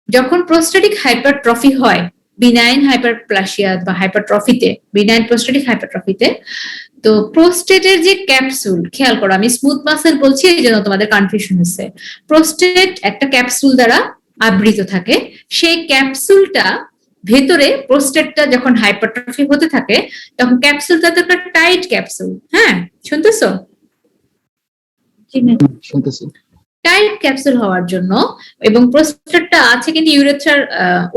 যখন প্রোস্টেটিক হাইপারট্রফি হয়, বিনাইন হাইপারপ্লাসিয়া বা হাইপারট্রফিতে, বিনাইন প্রোস্টেটিক হাইপারট্রফিতে, তো প্রোস্টেটের যে ক্যাপসুল, খেয়াল করো আমি স্মুথ মাসেল বলছি এই জন্য তোমাদের কনফিউশন হচ্ছে। প্রোস্টেট একটা ক্যাপসুল দ্বারা আবৃত থাকে, সেই ক্যাপসুলটা ভেতরে, প্রোস্টেটটা যখন হাইপারট্রফি হতে থাকে তখন ক্যাপসুলটা তো একটা টাইট ক্যাপসুল। হ্যাঁ, শুনতেছো? শুনতেছি। টাইট ক্যাপসুল হওয়ার জন্য, এবং প্রোস্টেটটা আছে কিন্তু ইউরেথ্রার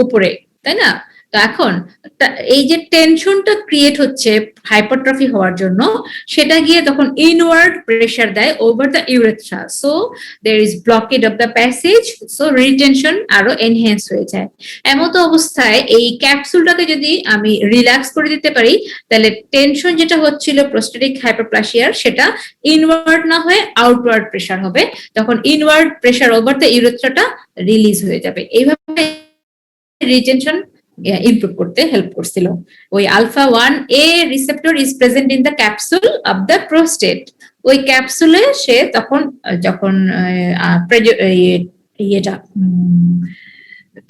উপরে, তাই না? তো এখন এই যে টেনশনটা ক্রিয়েট হচ্ছে হাইপারট্রফি হওয়ার জন্য, সেটা গিয়ে তখন ইনওয়ার্ড প্রেসার দেয় over the urethra, so there is blockade of the passage, so retention আরো এনহ্যান্স হয়ে যায়। এমতো অবস্থায় এই ক্যাপসুলটাকে যদি আমি রিল্যাক্স করে দিতে পারি, তাহলে টেনশন যেটা হচ্ছিল প্রোস্টেটিক হাইপারপ্লাসিয়ার, সেটা ইনওয়ার্ড না হয়ে আউটওয়ার্ড প্রেসার হবে, তখন ইনওয়ার্ড প্রেসার ওভার দ্য ইউরেথ্রাটা রিলিজ হয়ে যাবে। এইভাবে রিটেনশন ইমপ্রুভ করতে হেল্প করছিল। ওই alpha 1A receptor is present in the capsule of the prostate. ওই ক্যাপসুলে সে তখন যখন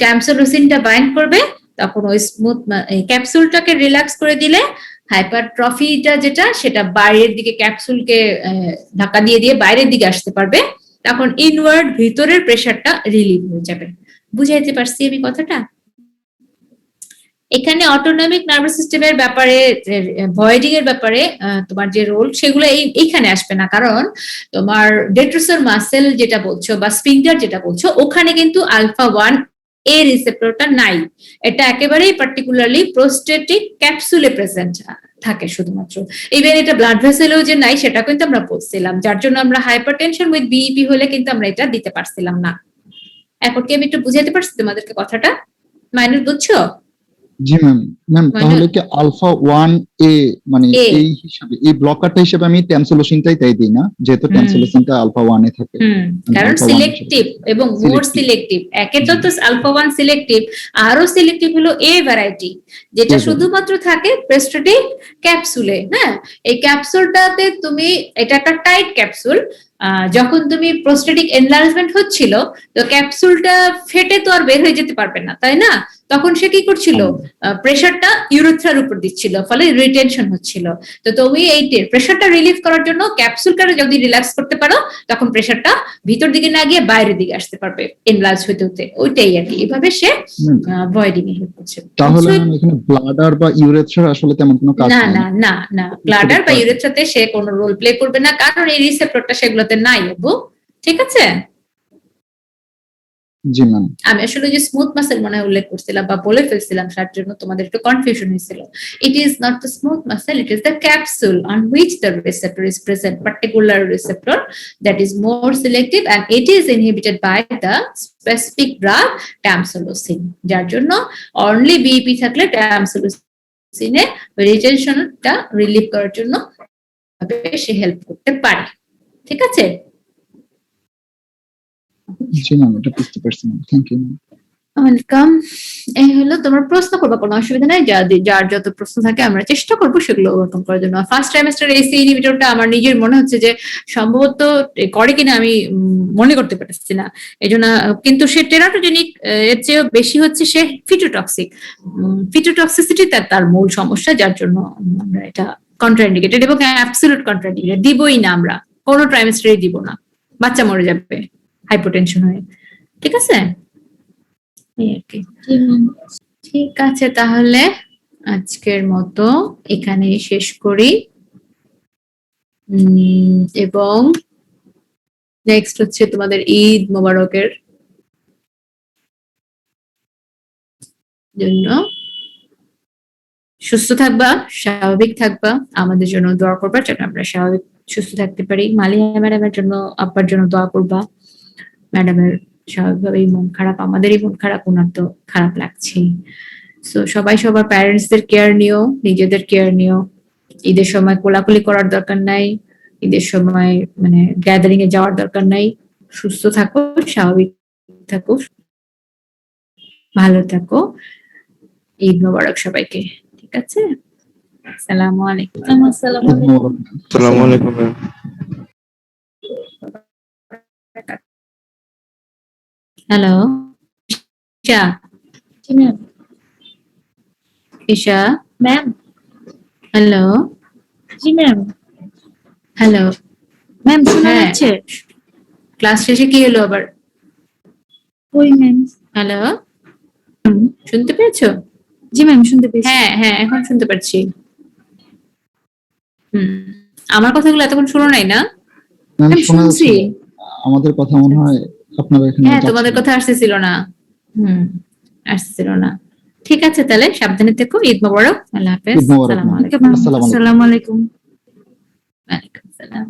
ট্যামসোলোসিনটা বাইন্ড করবে, তখন ওই স্মুথ ক্যাপসুলটাকে রিল্যাক্স করে দিলে হাইপারট্রফিটা যেটা, সেটা বাইরের দিকে, ক্যাপসুলকে ধাক্কা দিয়ে দিয়ে বাইরের দিকে আসতে পারবে, তখন ইনওয়ার্ড ভিতরের প্রেসারটা রিলিভ হয়ে যাবে। বুঝাইতে পারছি আমি কথাটা? এখানে অটোনমিক নার্ভাস সিস্টেমের ব্যাপারে, ভয়েডিং এর ব্যাপারে তোমার যে রোল, সেগুলো এইখানে আসবে না, কারণ তোমার ডেট্রোসার মাসেল যেটা বলছো বা স্ফিংটার যেটা বলছো, ওখানে কিন্তু আলফা 1A রিসেপ্টরটা নাই। এটা একেবারেই পার্টিকুলারলি প্রোস্টেটিক ক্যাপসুলে প্রেজেন্ট থাকে শুধুমাত্র। ইভেন এটা ব্লাড ভেসেলেও যে নাই সেটা কিন্তু আমরা বলছিলাম, যার জন্য আমরা হাইপারটেনশন উইথ বিইপি হলে কিন্তু আমরা এটা দিতে পারছিলাম না। এখন কি আমি একটু বুঝাতে পারছি তোমাদেরকে কথাটা? মাইনুল বুঝছো? জি ম্যাম, তাহলে কি আলফা 1A মানে এই হিসাবে, এই ব্লকারটা হিসেবে আমি ট্যামসোলোসিনটাই তাই দিই না, যেহেতু ট্যামসোলোসিনটা আলফা 1 এ থাকে। কারণ সিলেক্টিভ এবং মোর সিলেক্টিভ। একেতো তো আলফা 1 সিলেক্টিভ, আরো সিলেক্টিভ হলো A ভ্যারাইটি, যেটা শুধুমাত্র থাকে প্রোস্টেটিক ক্যাপসুলে। হ্যাঁ, এই ক্যাপসুলটাতে তুমি, এটা একটা টাইট ক্যাপসুল, যখন তুমি প্রোস্টেটিক এনলার্জমেন্ট হচ্ছিল, তো ক্যাপসুলটা ফেটে তো আর বের হয়ে যেতে পারবে না, তাই না? তখন সে কি করছিল, প্রেসারটা ইউরেথ্রার উপর দিচ্ছিল, ফলে রিটেনশন হচ্ছিল। তো তুমি এই প্রেসারটা রিলিফ করার জন্য ক্যাপসুলটাকে যদি রিল্যাক্স করতে পারো, তখন প্রেসারটা ভিতর দিকে না গিয়ে বাইরের দিকে আসতে পারবে, এনলার্জ হতে হতে। ওইটাই আর কি, এভাবে সে ভয়েডিং এ হেল্প করছে। তাহলে এখানে ব্লাডার বা ইউরেথ্রা আসলে তেমন কোনো কাজ না না না না, ব্লাডার বা ইউরেথ্রাতে সে কোনো রোল প্লে করবে না, কারণ এই রিসেপ্টরটা সেগুলোতে নাই। ঠিক আছে? জি ম্যাম। আমি আসলে যে স্মুথ মাসেল মনে হয় উল্লেখ করছিলাম বা বলে ফেলছিলাম, তার জন্য তোমাদের একটু কনফিউশন হয়েছিল। It is not the smooth muscle, it is the capsule on which the receptor is present, particular receptor that is more selective and it is inhibited by the specific drug tamsulosin, যার জন্য only BEP থাকলে ট্যামসোলোসিনে রিটেনশনটা relieve করার জন্য সে help করতে পারে। ঠিক আছে? জি ma'am, এটা বুঝতে পারছি ma'am, thank you ma'am. Welcome. এই হলো তোমার প্রশ্ন করবা, কোনো অসুবিধা নাই। যার যত প্রশ্ন থাকে আমরা চেষ্টা করবো সেগুলো ওভারকাম করার জন্য। ফার্স্ট ট্রাইমেস্টার এই ইনহিবিটরটা আমার নিজের মনে হচ্ছে যে সম্ভবত করে কিনা আমি মনে করতে পারছি না, এই জন্য। কিন্তু সে টেরাটোজেনিক এর চেয়েও বেশি হচ্ছে সে ফিটোটক্সিক। ফিটোটক্সিসিটি তার মূল সমস্যা, যার জন্য আমরা এটা কন্ট্রাইন্ডিকেটেড এবং অ্যাবসলিউট কন্ট্রাইন্ডিকেটেড, দিবই না আমরা, কোনো ট্রাইমেস্টারে দিব না, বাচ্চা মরে যাবে হাইপোটেনশন হয়ে। ঠিক আছে, এই আর কি। ঠিক আছে, তাহলে আজকের মতো এখানে শেষ করি। এবং নেক্সট হচ্ছে তোমাদের ঈদ মোবারকের জন্য সুস্থ থাকবা, স্বাভাবিক থাকবা, আমাদের জন্য দোয়া করবা যেন আমরা স্বাভাবিক সুস্থ থাকতে পারি। মালিয়া ম্যাডামের জন্য, আব্বার জন্য দোয়া করবা। ম্যাডামের স্বাভাবিকভাবেই মন খারাপ, আমাদেরই মন খারাপ, ওনার তো খারাপ লাগছেই। সো সবাই সবার প্যারেন্টসদের কেয়ার নিও, নিজেদের কেয়ার নিও। ঈদের সময় কোলাকুলি করার দরকার নাই, ঈদের সময় মানে গ্যাদারিং এ যাওয়ার দরকার নাই। সুস্থ থাকো, স্বাভাবিক থাকো, ভালো থাকো। ঈদ মোবারক সবাইকে। ঠিক আছে, আসসালামু আলাইকুম। আসসালামু আলাইকুম। হ্যালো ঈশা। জি ম্যাম। ঈশা ম্যাম। হ্যালো। জি ম্যাম। হ্যালো ম্যাম শোনা হ্যাঁ। যাচ্ছে? ক্লাস শেষে কি হলো আবার? ওই ম্যাম। হ্যালো, শুনতে পেয়েছো? জি ম্যাম শুনতে পেয়েছি। হ্যাঁ হ্যাঁ, এখন শুনতে পাচ্ছি। আমার কথাগুলো এতক্ষণ শোনো নাই না? ম্যাম ম্যাম শোনা শুনছি। যাচ্ছে, আমাদের কথা মনে হয় আপনারা এখানে হ্যাঁ, যাচ্ছে তোমাদের না। কথা আসতেছিল না। আসতেছিল না। ঠিক আছে, তাহলে সাবধানে থেকো। ঈদ মোবারক। আল্লাহ হাফেজ। ঈদ মোবারক, আসসালামু ম্যাম। আলাইকুম। আসসালামু আলাইকুম। আসসালামু আলাইকুম। ওয়ালাইকুম আসসালাম।